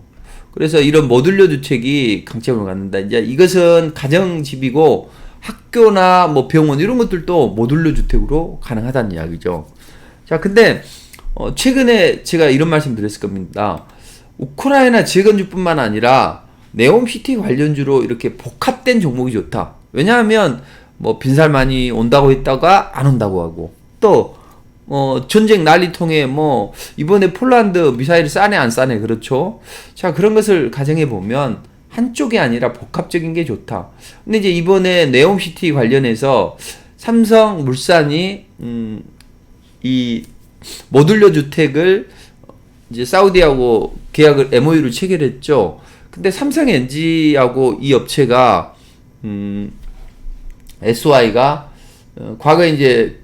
그래서 이런 모듈러 주택이 강점을 갖는다. 이제 이것은 가정집이고 학교나 뭐 병원 이런 것들도 모듈러 주택으로 가능하다는 이야기죠. 자, 근데 최근에 제가 이런 말씀 드렸을 겁니다. 우크라이나 재건주뿐만 아니라 네옴시티 관련주로 이렇게 복합된 종목이 좋다. 왜냐하면 뭐 빈살 많이 온다고 했다가 안 온다고 하고, 또 전쟁 난리통에 뭐 이번에 폴란드 미사일 싸네 안 싸네, 그렇죠? 자, 그런 것을 가정해 보면 한쪽이 아니라 복합적인 게 좋다. 근데 이제 이번에 네옴시티 관련해서 삼성물산이 이 모듈러 주택을 이제 사우디하고 계약을 MOU를 체결했죠. 근데 삼성 NG하고 이 업체가 SY가 과거에 이제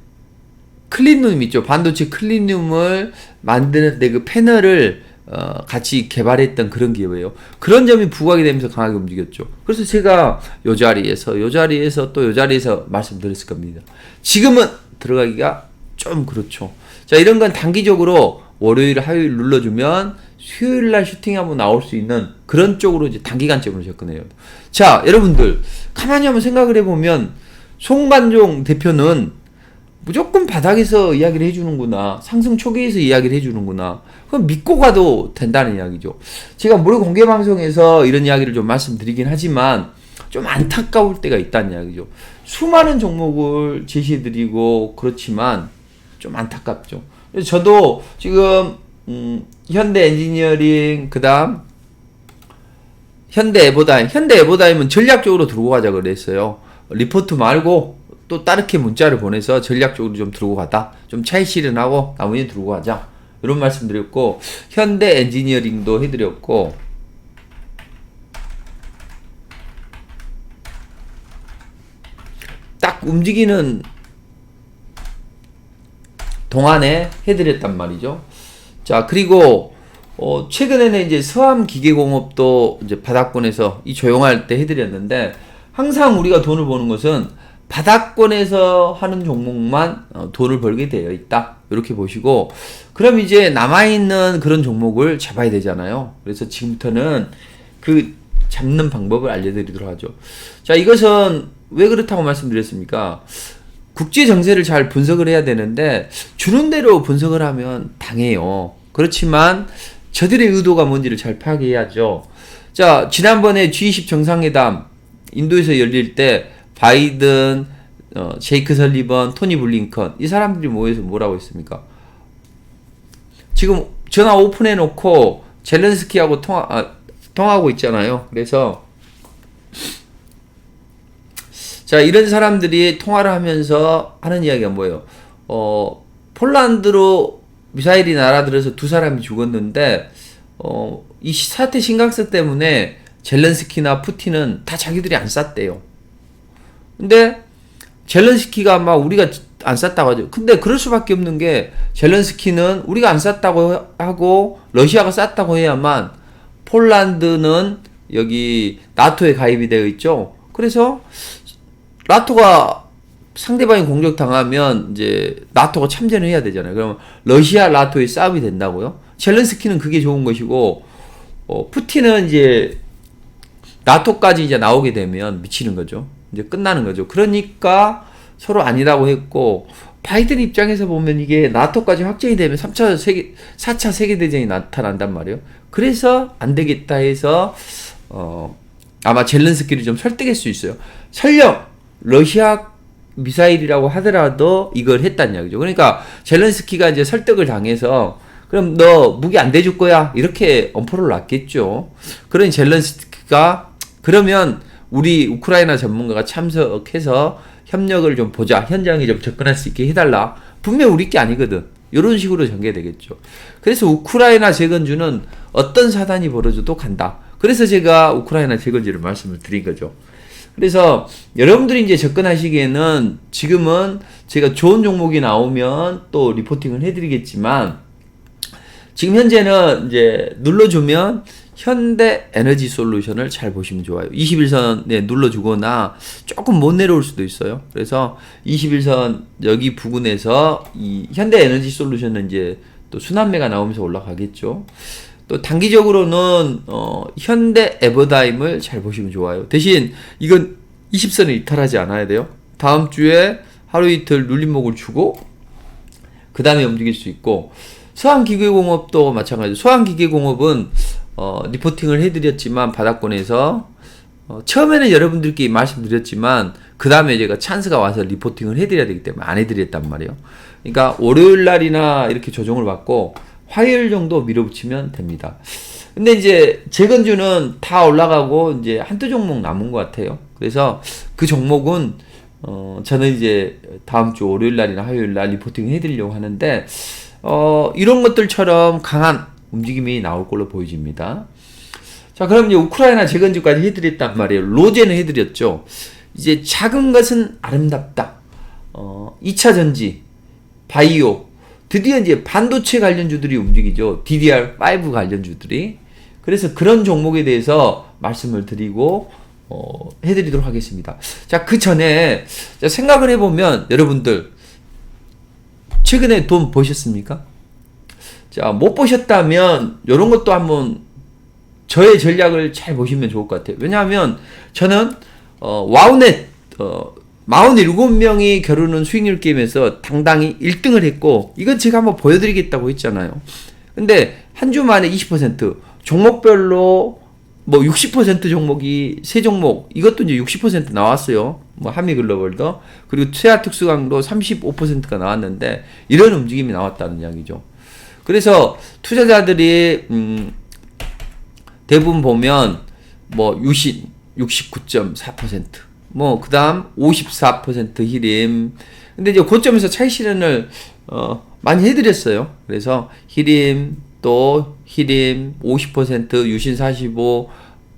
클린룸 있죠. 반도체 클린룸을 만드는데 그 패널을 같이 개발했던 그런 기업이에요. 그런 점이 부각이 되면서 강하게 움직였죠. 그래서 제가 요 자리에서 또 요 자리에서 말씀드렸을 겁니다. 지금은 들어가기가 좀 그렇죠. 자, 이런 건 단기적으로 월요일, 화요일 눌러주면 수요일 날 슈팅이 한번 나올 수 있는 그런 쪽으로 이제 단기간적으로 접근해요. 자, 여러분들 가만히 한번 생각을 해보면 송관종 대표는 무조건 바닥에서 이야기를 해주는구나, 상승 초기에서 이야기를 해주는구나, 그럼 믿고 가도 된다는 이야기죠. 제가 무료 공개 방송에서 이런 이야기를 좀 말씀드리긴 하지만 좀 안타까울 때가 있다는 이야기죠. 수많은 종목을 제시해드리고 그렇지만 좀 안타깝죠. 그래서 저도 지금 현대 엔지니어링, 그 다음 현대 에버다임은 전략적으로 들고 가자 그랬어요. 리포트 말고 또 따르게 문자를 보내서 전략적으로 좀 들고 가다, 좀 차익 실현하고 나머지는 들고 가자, 이런 말씀 드렸고, 현대 엔지니어링도 해드렸고, 딱 움직이는 동안에 해드렸단 말이죠. 자, 그리고 최근에는 이제 서암기계공업도 이제 바닥권에서 이 조용할 때 해드렸는데, 항상 우리가 돈을 버는 것은 바닥권에서 하는 종목만 돈을 벌게 되어 있다, 이렇게 보시고, 그럼 이제 남아있는 그런 종목을 잡아야 되잖아요. 그래서 지금부터는 그 잡는 방법을 알려드리도록 하죠. 자, 이것은 왜 그렇다고 말씀드렸습니까? 국제 정세를 잘 분석을 해야 되는데 주는 대로 분석을 하면 당해요. 그렇지만 저들의 의도가 뭔지를 잘 파악해야죠. 자, 지난번에 G20 정상회담 인도에서 열릴 때 바이든, 제이크 설리번, 토니 블링컨, 이 사람들이 모여서 뭐라고 했습니까? 지금 전화 오픈해 놓고 젤렌스키하고 통화하고 있잖아요. 그래서 자, 이런 사람들이 통화를 하면서 하는 이야기가 뭐예요? 폴란드로 미사일이 날아들어서 두 사람이 죽었는데 이 사태 심각성 때문에 젤렌스키나 푸틴은 다 자기들이 안 쐈대요. 근데 젤렌스키가 막 우리가 안 쐈다고 하죠. 근데 그럴 수밖에 없는 게, 젤렌스키는 우리가 안 쐈다고 하고 러시아가 쐈다고 해야만 폴란드는 여기 나토에 가입이 되어 있죠. 그래서 나토가 상대방이 공격당하면 이제 나토가 참전을 해야 되잖아요. 그러면 러시아 나토의 싸움이 된다고요. 젤렌스키는 그게 좋은 것이고, 푸틴은 이제 나토까지 이제 나오게 되면 미치는 거죠. 이제 끝나는 거죠. 그러니까 서로 아니라고 했고, 바이든 입장에서 보면 이게 나토까지 확정이 되면 4차 세계대전이 나타난단 말이에요. 그래서 안 되겠다 해서 아마 젤렌스키를 좀 설득할 수 있어요. 설령 러시아 미사일이라고 하더라도 이걸 했단 이야기죠. 그러니까 젤렌스키가 이제 설득을 당해서 그럼 너 무기 안 대줄 거야, 이렇게 엄포를 놨겠죠. 그러니 젤렌스키가 그러면 우리 우크라이나 전문가가 참석해서 협력을 좀 보자, 현장에 좀 접근할 수 있게 해달라, 분명 우리 게 아니거든, 이런 식으로 전개되겠죠. 그래서 우크라이나 재건주는 어떤 사단이 벌어져도 간다. 그래서 제가 우크라이나 재건주를 말씀을 드린 거죠. 그래서 여러분들이 이제 접근하시기에는 지금은 제가 좋은 종목이 나오면 또 리포팅을 해드리겠지만, 지금 현재는 이제 눌러주면 현대 에너지 솔루션을 잘 보시면 좋아요. 21선에 눌러주거나 조금 못 내려올 수도 있어요. 그래서 21선 여기 부근에서 이 현대 에너지 솔루션은 이제 또 순환매가 나오면서 올라가겠죠. 또 단기적으로는 현대 에버다임을 잘 보시면 좋아요. 대신 이건 20선을 이탈하지 않아야 돼요. 다음 주에 하루 이틀 눌림목을 주고 그 다음에 움직일 수 있고, 서한기계공업도 마찬가지로 서한기계공업은 리포팅을 해드렸지만 바닥권에서 처음에는 여러분들께 말씀드렸지만 그 다음에 제가 찬스가 와서 리포팅을 해드려야 되기 때문에 안 해드렸단 말이에요. 그러니까 월요일 날이나 이렇게 조정을 받고 화요일 정도 밀어붙이면 됩니다. 근데 이제 재건주는 다 올라가고 이제 한두 종목 남은 것 같아요. 그래서 그 종목은 저는 이제 다음 주 월요일 날이나 화요일 날 리포팅 해드리려고 하는데 이런 것들처럼 강한 움직임이 나올 걸로 보여집니다. 자, 그럼 이제 우크라이나 재건주까지 해드렸단 말이에요. 로제는 해드렸죠. 이제 작은 것은 아름답다. 2차 전지, 바이오, 드디어 이제 반도체 관련주들이 움직이죠. DDR5 관련주들이. 그래서 그런 종목에 대해서 말씀을 드리고 해드리도록 하겠습니다. 자, 그 전에 생각을 해보면 여러분들 최근에 돈 버셨습니까? 자, 못 보셨다면 이런 것도 한번 저의 전략을 잘 보시면 좋을 것 같아요. 왜냐하면 저는 와우넷 47명이 겨루는 수익률 게임에서 당당히 1등을 했고, 이건 제가 한번 보여드리겠다고 했잖아요. 근데 한 주 만에 20%, 종목별로 뭐 60% 종목이 세 종목, 이것도 이제 60% 나왔어요. 뭐 한미글로벌도, 그리고 최하특수강도 35%가 나왔는데 이런 움직임이 나왔다는 이야기죠. 그래서 투자자들이 대부분 보면 뭐 유신 69.4%, 뭐 그다음 54% 히림. 근데 이제 고점에서 차익 실현을 많이 해드렸어요. 그래서 히림, 또 히림 50%, 유신 45,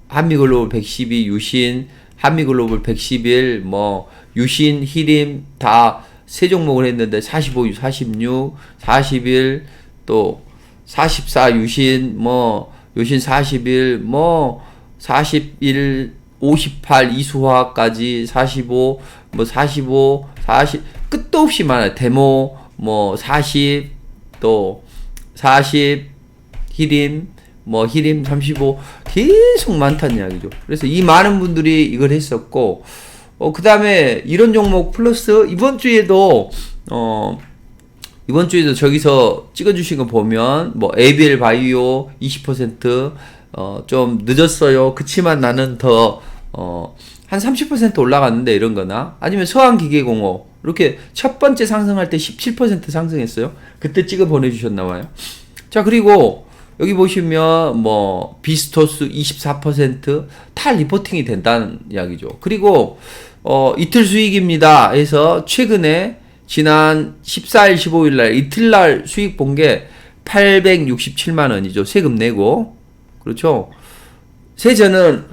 한미글로벌 112, 유신, 한미글로벌 111, 뭐 유신, 히림 다 세 종목을 했는데 45, 46, 41, 또 44 유신, 뭐 유신 41, 뭐 41, 58 이수화까지 45, 뭐 45, 40 끝도 없이 많아요. 데모 뭐 40, 또 40 히림, 뭐 히림 35 계속 많다는 이야기죠. 그래서 이 많은 분들이 이걸 했었고, 그 다음에 이런 종목 플러스 이번 주에도 저기서 찍어주신 거 보면 뭐 ABL 바이오 20% 좀 늦었어요. 그치만 나는 더 한 30% 올라갔는데 이런 거나, 아니면 서한기계공업 이렇게 첫 번째 상승할 때 17% 상승했어요. 그때 찍어 보내주셨나 봐요. 자, 그리고 여기 보시면 뭐 비스토스 24% 다 리포팅이 된다는 이야기죠. 그리고 이틀 수익입니다 해서 최근에 지난 14일 15일 날 이틀날 수익 본 게 867만 원이죠. 세금 내고. 그렇죠. 세전은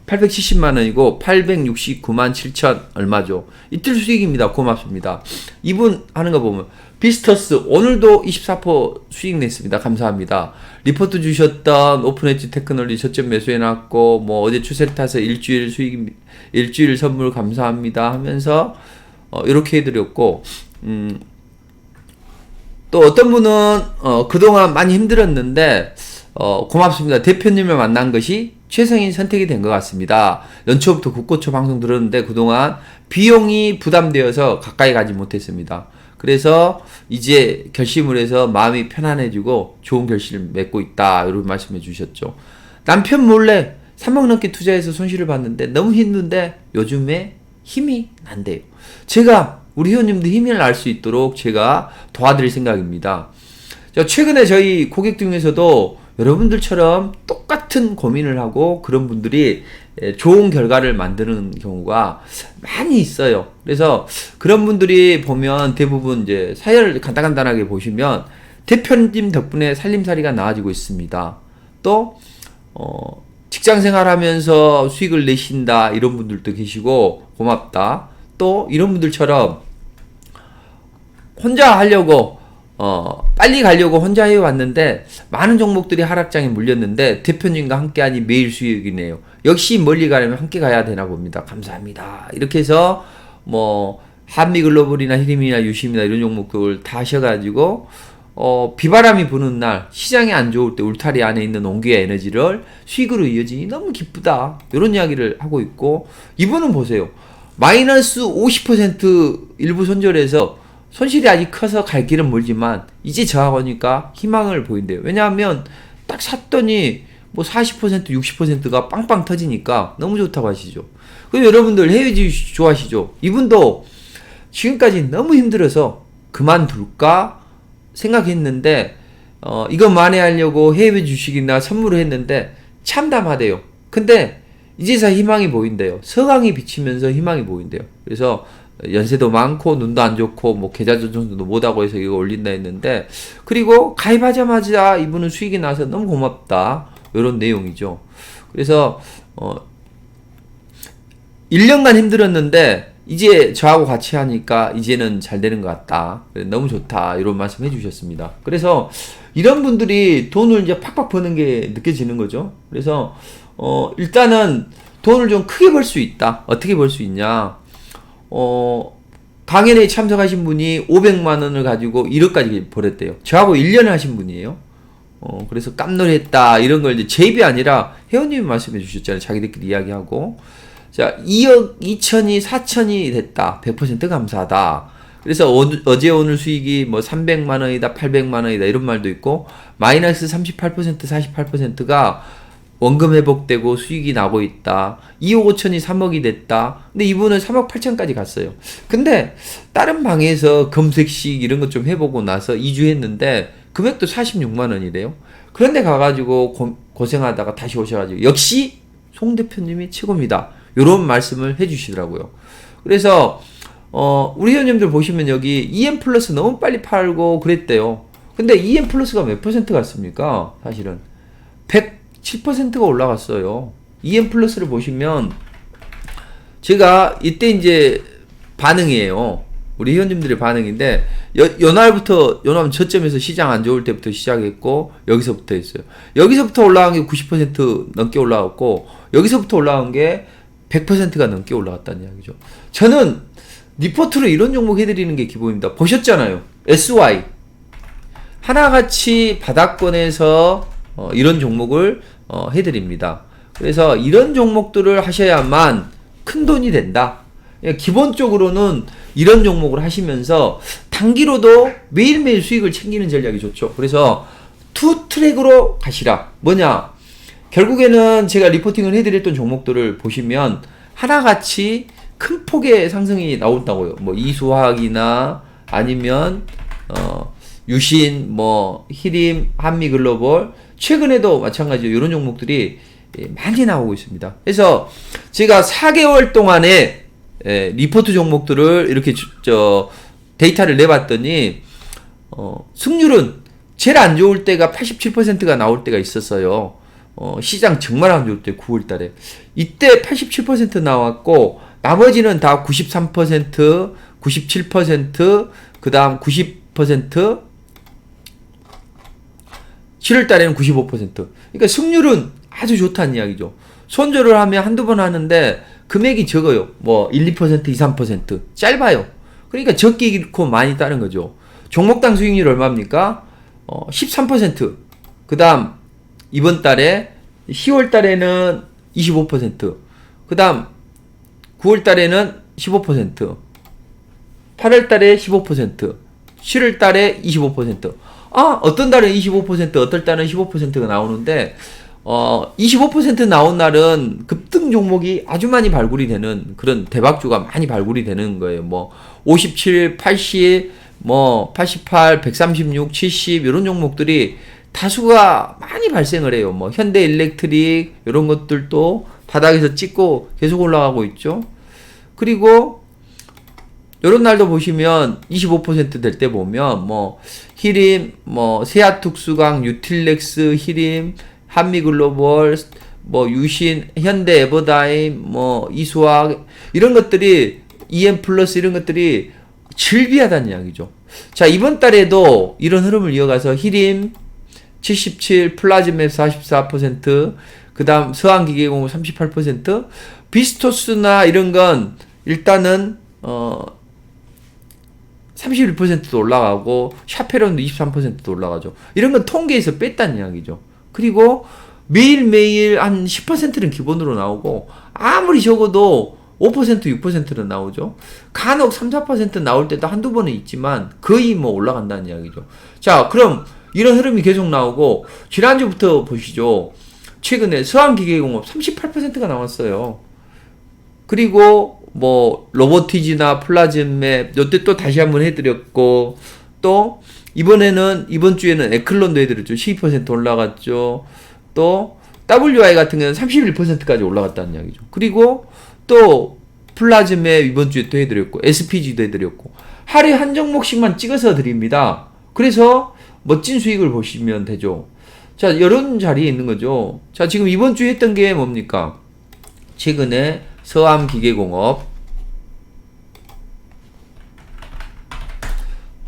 870만 원이고 869만 7천 얼마죠. 이틀 수익입니다. 고맙습니다. 이분 하는 거 보면 비스터스 오늘도 24% 수익 냈습니다. 감사합니다. 리포트 주셨던 오픈엣지 테크놀리 저점 매수해놨고, 뭐 어제 추세를 타서 일주일 수익, 일주일 선물 감사합니다 하면서 이렇게 해드렸고, 또 어떤 분은 그동안 많이 힘들었는데 고맙습니다. 대표님을 만난 것이 최성인 선택이 된 것 같습니다. 연초부터 국고초 방송 들었는데 그동안 비용이 부담되어서 가까이 가지 못했습니다. 그래서 이제 결심을 해서 마음이 편안해지고 좋은 결실을 맺고 있다, 이런 말씀해 주셨죠. 남편 몰래 3억 넘게 투자해서 손실을 봤는데 너무 힘든데 요즘에 힘이 난대요. 제가 우리 회원님들 힘을 알 수 있도록 제가 도와드릴 생각입니다. 최근에 저희 고객 중에서도 여러분들처럼 똑같은 고민을 하고 그런 분들이 좋은 결과를 만드는 경우가 많이 있어요. 그래서 그런 분들이 보면 대부분 이제 사연을 간단하게 보시면 대표님 덕분에 살림살이가 나아지고 있습니다. 또 직장 생활하면서 수익을 내신다, 이런 분들도 계시고 고맙다. 또 이런 분들처럼 혼자 하려고 빨리 가려고 혼자 해왔는데 많은 종목들이 하락장에 물렸는데 대표님과 함께하니 매일 수익이네요. 역시 멀리 가려면 함께 가야 되나 봅니다. 감사합니다. 이렇게 해서 뭐 한미글로벌이나 히림이나 유심이나 이런 종목들 다 하셔가지고 비바람이 부는 날 시장이 안 좋을 때 울타리 안에 있는 온기와 에너지를 수익으로 이어지니 너무 기쁘다. 이런 이야기를 하고 있고, 이분은 보세요. 마이너스 50% 일부 손절해서 손실이 아직 커서 갈 길은 멀지만 이제 저하고니까 희망을 보인대요. 왜냐하면 딱 샀더니 뭐 40% 60%가 빵빵 터지니까 너무 좋다고 하시죠. 그럼 여러분들 해외 주식 좋아하시죠? 이분도 지금까지 너무 힘들어서 그만둘까 생각했는데 이거 만회하려고 해외 주식이나 선물을 했는데 참담하대요. 근데 이제서 희망이 보인대요. 서강이 비치면서 희망이 보인대요. 그래서 연세도 많고 눈도 안 좋고 뭐 계좌 조정도 못하고 해서 이거 올린다 했는데, 그리고 가입하자마자 이분은 수익이 나서 너무 고맙다, 이런 내용이죠. 그래서 1년간 힘들었는데 이제 저하고 같이 하니까 이제는 잘 되는 것 같다, 너무 좋다, 이런 말씀 해주셨습니다. 그래서 이런 분들이 돈을 이제 팍팍 버는 게 느껴지는 거죠. 그래서 일단은 돈을 좀 크게 벌 수 있다. 어떻게 벌 수 있냐? 강연에 참석하신 분이 500만 원을 가지고 1억까지 벌었대요. 저하고 1년을 하신 분이에요. 그래서 깜놀했다, 이런 걸 이제 제 입이 아니라 회원님이 말씀해 주셨잖아요. 자기들끼리 이야기하고. 자, 2억 2천이 4천이 됐다. 100% 감사하다. 그래서 어제 오늘 수익이 뭐 300만 원이다, 800만 원이다, 이런 말도 있고, 마이너스 38%, 48%가 원금 회복되고 수익이 나고 있다. 2억 5천이 3억이 됐다. 근데 이분은 3억 8천까지 갔어요. 근데 다른 방에서 검색식 이런 것 좀 해보고 나서 2주 했는데 금액도 46만 원이래요. 그런데 가가지고 고생하다가 다시 오셔가지고 역시 송 대표님이 최고입니다, 요런 말씀을 해주시더라고요. 그래서 우리 회원님들 보시면 여기 EM 플러스 너무 빨리 팔고 그랬대요. 근데 EM 플러스가 몇 퍼센트 갔습니까? 사실은 107%가 올라갔어요. EM 플러스를 보시면 제가 이때 이제 반응이에요. 우리 회원님들의 반응인데, 연말부터 저점에서 시장 안 좋을 때부터 시작했고 여기서부터 했어요. 여기서부터 올라간 게 90% 넘게 올라갔고 여기서부터 올라간 게 100%가 넘게 올라갔다는 이야기죠. 저는 리포트로 이런 종목 해드리는 게 기본입니다. 보셨잖아요. SY 하나같이 바닥권에서 이런 종목을 해드립니다. 그래서 이런 종목들을 하셔야만 큰 돈이 된다. 기본적으로는 이런 종목을 하시면서 단기로도 매일매일 수익을 챙기는 전략이 좋죠. 그래서 투 트랙으로 가시라. 뭐냐? 결국에는 제가 리포팅을 해드렸던 종목들을 보시면 하나같이 큰 폭의 상승이 나온다고요. 뭐 이수화학이나 아니면 유신, 뭐 히림, 한미글로벌, 최근에도 마찬가지로 이런 종목들이 많이 나오고 있습니다. 그래서 제가 4개월 동안에 리포트 종목들을 이렇게 데이터를 내봤더니 승률은 제일 안 좋을 때가 87%가 나올 때가 있었어요. 시장 정말 안 좋을 때 9월 달에 이때 87% 나왔고 나머지는 다 93%, 97%, 그 다음 90%, 7월 달에는 95%. 그러니까 승률은 아주 좋다는 이야기죠. 손절을 하면 한두 번 하는데 금액이 적어요. 뭐 1, 2%, 2, 3%. 짧아요. 그러니까 적게 잃고 많이 따는 거죠. 종목당 수익률 얼마입니까? 13%. 그 다음 이번 달에 10월 달에는 25%. 그 다음 9월 달에는 15%. 8월 달에 15%. 7월 달에 25%. 어떤 달은 25%, 어떤 달은 15%가 나오는데 25% 나온 날은 급등 종목이 아주 많이 발굴이 되는 그런 대박주가 많이 발굴이 되는 거예요. 뭐 57, 80, 뭐 88, 136, 70 이런 종목들이 다수가 많이 발생을 해요. 뭐 현대일렉트릭 이런 것들도 바닥에서 찍고 계속 올라가고 있죠. 그리고 이런 날도 보시면 25% 될 때 보면 뭐 히림, 뭐 세아특수강, 유틸렉스, 히림, 한미글로벌, 뭐 유신, 현대 에버다임, 뭐 이수학 이런 것들이 EM 플러스 이런 것들이 질비하다는 이야기죠. 자, 이번 달에도 이런 흐름을 이어가서 히림 77, 플라즈맵 44%, 그 다음 서한기계공업 38%, 비스토스나 이런 건 일단은 31%도 올라가고 샤페론도 23%도 올라가죠. 이런 건 통계에서 뺐다는 이야기죠. 그리고 매일매일 한 10%는 기본으로 나오고 아무리 적어도 5%, 6%는 나오죠. 간혹 3, 4% 나올 때도 한두 번은 있지만 거의 뭐 올라간다는 이야기죠. 자, 그럼 이런 흐름이 계속 나오고 지난주부터 보시죠. 최근에 서한기계공업 38%가 나왔어요. 그리고 뭐 로보티지나 플라즈맵 요때 또 다시 한번 해드렸고, 또 이번 주에는 에클론도 해드렸죠. 12% 올라갔죠. 또 WI 같은 경우는 31%까지 올라갔다는 이야기죠. 그리고 또 플라즈맵 이번 주에 또 해드렸고, SPG도 해드렸고, 하루에 한 종목씩만 찍어서 드립니다. 그래서 멋진 수익을 보시면 되죠. 자, 이런 자리에 있는 거죠. 자, 지금 이번 주에 했던 게 뭡니까? 최근에 서암기계공업.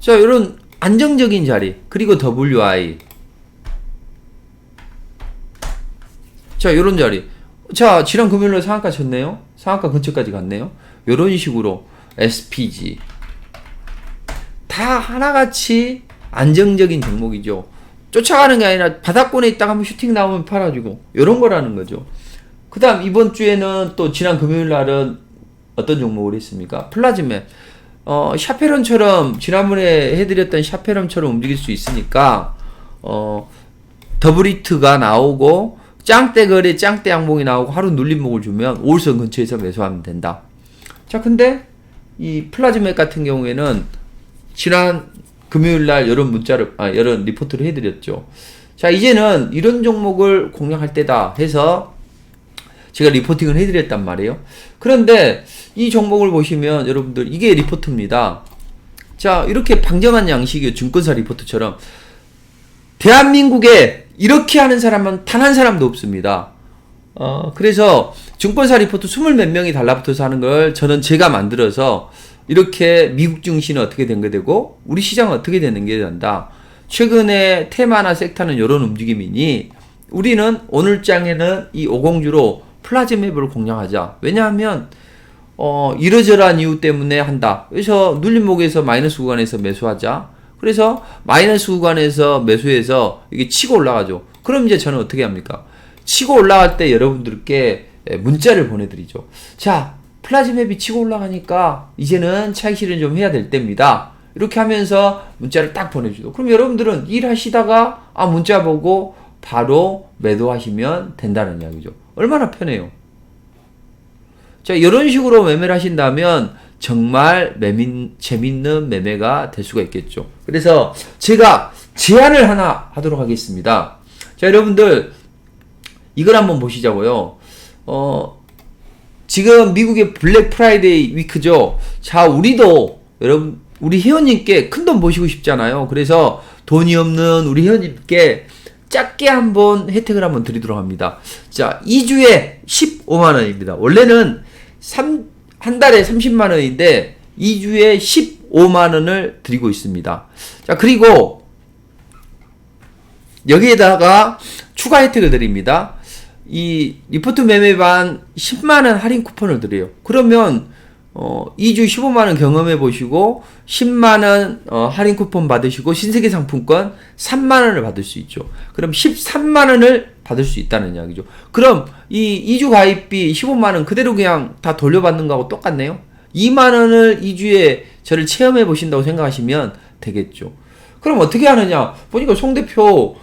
자, 이런 안정적인 자리. 그리고 WI. 자, 요런 자리. 자, 지난 금요일에 상한가 쳤네요. 상한가 근처까지 갔네요. 요런 식으로 SPG. 다 하나같이 안정적인 종목이죠. 쫓아가는 게 아니라 바닥권에 있다가 한번 슈팅 나오면 팔아주고 요런 거라는 거죠. 그 다음 이번 주에는 또 지난 금요일 날은 어떤 종목을 했습니까? 플라즈맵. 샤페론처럼 지난번에 해드렸던 샤페론처럼 움직일 수 있으니까 더블히트가 나오고 짱대 거래 짱대 양봉이 나오고 하루 눌림목을 주면 5일선 근처에서 매수하면 된다. 자, 근데 이 플라즈맵 같은 경우에는 지난 금요일날 이런 리포트를 해드렸죠. 자, 이제는 이런 종목을 공략할 때다 해서 제가 리포팅을 해드렸단 말이에요. 그런데 이 종목을 보시면 여러분들 이게 리포트입니다. 자, 이렇게 방정한 양식이요. 증권사 리포트처럼 대한민국에 이렇게 하는 사람은 단 한 사람도 없습니다. 그래서 증권사 리포트 20몇 명이 달라붙어서 하는 걸 저는 제가 만들어서 이렇게 미국 증시는 어떻게 된 게 되고 우리 시장은 어떻게 되는 게 된다. 최근에 테마나 섹터는 이런 움직임이니 우리는 오늘 장에는 이 5공주로 플라즈맵을 공략하자. 왜냐하면 이러저러한 이유 때문에 한다. 그래서 눌림목에서 마이너스 구간에서 매수하자. 그래서 마이너스 구간에서 매수해서 이게 치고 올라가죠. 그럼 이제 저는 어떻게 합니까? 치고 올라갈 때 여러분들께 문자를 보내드리죠. 자, 플라즈맵이 치고 올라가니까 이제는 차익 실현 좀 해야 될 때입니다. 이렇게 하면서 문자를 딱 보내주죠. 그럼 여러분들은 일하시다가 문자 보고 바로 매도하시면 된다는 이야기죠. 얼마나 편해요. 자, 이런 식으로 매매를 하신다면 정말 재밌는 매매가 될 수가 있겠죠. 그래서 제가 제안을 하나 하도록 하겠습니다. 자, 여러분들 이걸 한번 보시자고요. 지금 미국의 블랙 프라이데이 위크죠. 자, 우리도 여러분 우리 회원님께 큰돈 모시고 싶잖아요. 그래서 돈이 없는 우리 회원님께 작게 한번 혜택을 한번 드리도록 합니다. 자, 2주에 15만원입니다. 원래는 한 달에 30만원인데 2주에 15만원을 드리고 있습니다. 자, 그리고 여기에다가 추가 혜택을 드립니다. 이 리포트 매매반 10만원 할인 쿠폰을 드려요. 그러면 2주 15만원 경험해 보시고 10만원 할인 쿠폰 받으시고 신세계 상품권 3만원을 받을 수 있죠. 그럼 13만원을 받을 수 있다는 이야기죠. 그럼 이 2주 가입비 15만원 그대로 그냥 다 돌려받는 거하고 똑같네요. 2만원을 2주에 저를 체험해 보신다고 생각하시면 되겠죠. 그럼 어떻게 하느냐? 보니까 송 대표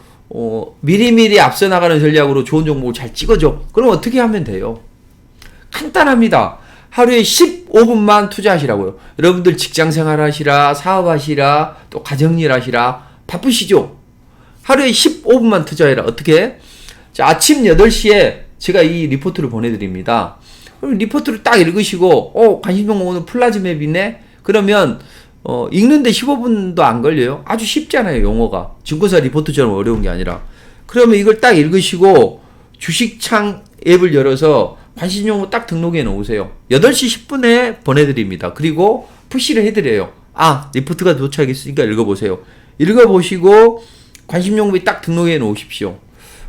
미리미리 앞서 나가는 전략으로 좋은 종목을 잘 찍어줘. 그럼 어떻게 하면 돼요? 간단합니다. 하루에 15분만 투자하시라고요. 여러분들 직장생활 하시라, 사업하시라, 또 가정일 하시라, 바쁘시죠? 하루에 15분만 투자해라. 어떻게? 자, 아침 8시에 제가 이 리포트를 보내드립니다. 그럼 리포트를 딱 읽으시고, 관심 종목 오늘 플라즈맵이네? 그러면, 읽는데 15분도 안 걸려요. 아주 쉽잖아요, 용어가. 증권사 리포트처럼 어려운 게 아니라. 그러면 이걸 딱 읽으시고, 주식창 앱을 열어서 관심 종목 딱 등록해 놓으세요. 8시 10분에 보내드립니다. 그리고 푸시를 해드려요. 리포트가 도착했으니까 읽어보세요. 읽어보시고 관심 종목이 딱 등록해 놓으십시오.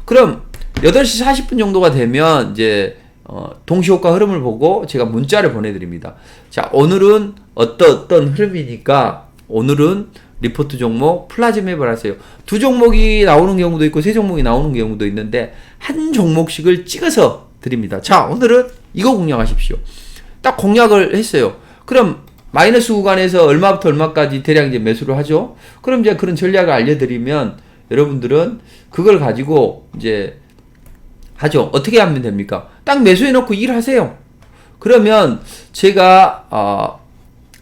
그럼 8시 40분 정도가 되면 이제 동시효과 흐름을 보고 제가 문자를 보내드립니다. 자, 오늘은 어떤 흐름이니까 오늘은 리포트 종목 플라즈맵을 하세요. 2종목이 나오는 경우도 있고 3종목이 나오는 경우도 있는데 한 종목씩을 찍어서 드립니다. 자, 오늘은 이거 공략하십시오. 딱 공략을 했어요. 그럼 마이너스 구간에서 얼마부터 얼마까지 대략 이제 매수를 하죠. 그럼 이제 그런 전략을 알려드리면 여러분들은 그걸 가지고 이제 하죠. 어떻게 하면 됩니까? 딱 매수해놓고 일하세요. 그러면 제가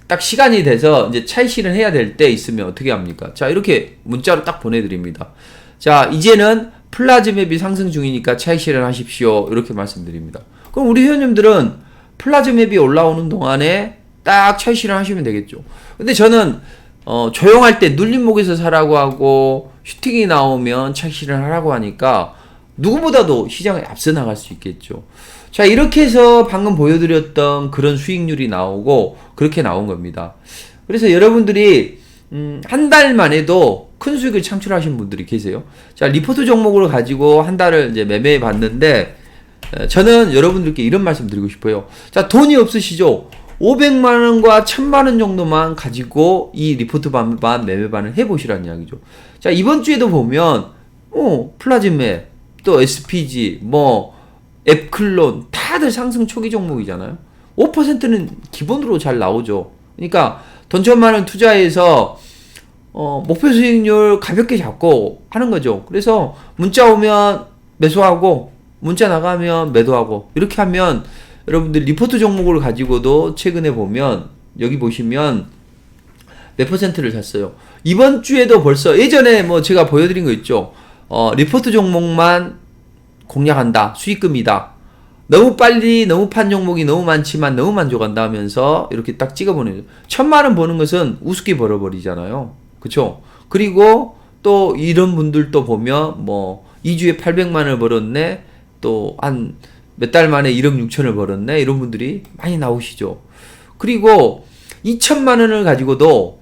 딱 시간이 돼서 이제 차익 실현해야 될 때 있으면 어떻게 합니까? 자, 이렇게 문자로 딱 보내드립니다. 자, 이제는 플라즈맵이 상승 중이니까 차익 실현하십시오. 이렇게 말씀드립니다. 그럼 우리 회원님들은 플라즈맵이 올라오는 동안에 딱 차익 실현하시면 되겠죠. 근데 저는 조용할 때 눌림목에서 사라고 하고 슈팅이 나오면 차익 실현하라고 하니까 누구보다도 시장에 앞서 나갈 수 있겠죠. 자, 이렇게 해서 방금 보여드렸던 그런 수익률이 나오고 그렇게 나온 겁니다. 그래서 여러분들이 한 달만 해도 큰 수익을 창출하신 분들이 계세요. 자, 리포트 종목을 가지고 한 달을 이제 매매해 봤는데 저는 여러분들께 이런 말씀 드리고 싶어요. 자, 돈이 없으시죠? 500만원과 1000만원 정도만 가지고 이 리포트 반 매매반을 해보시라는 이야기죠. 자, 이번 주에도 보면 플라즈맵, 또 SPG, 앱클론 다들 상승 초기 종목이잖아요. 5%는 기본으로 잘 나오죠. 그러니까 돈 1000만원 투자해서 목표 수익률 가볍게 잡고 하는 거죠. 그래서 문자 오면 매수하고 문자 나가면 매도하고 이렇게 하면 여러분들 리포트 종목을 가지고도 최근에 보면 여기 보시면 몇 %를 샀어요. 이번 주에도 벌써 예전에 제가 보여드린 거 있죠. 리포트 종목만 공략한다. 수익금이다. 너무 빨리 너무 판 종목이 너무 많지만 너무 만족한다 하면서 이렇게 딱 찍어보내죠. 1000만원 버는 것은 우습게 벌어버리잖아요. 그쵸? 그리고 또 이런 분들도 보면 2주에 800만원을 벌었네. 또 한 몇 달 만에 1억 6천을 벌었네. 이런 분들이 많이 나오시죠. 그리고 2천만원을 가지고도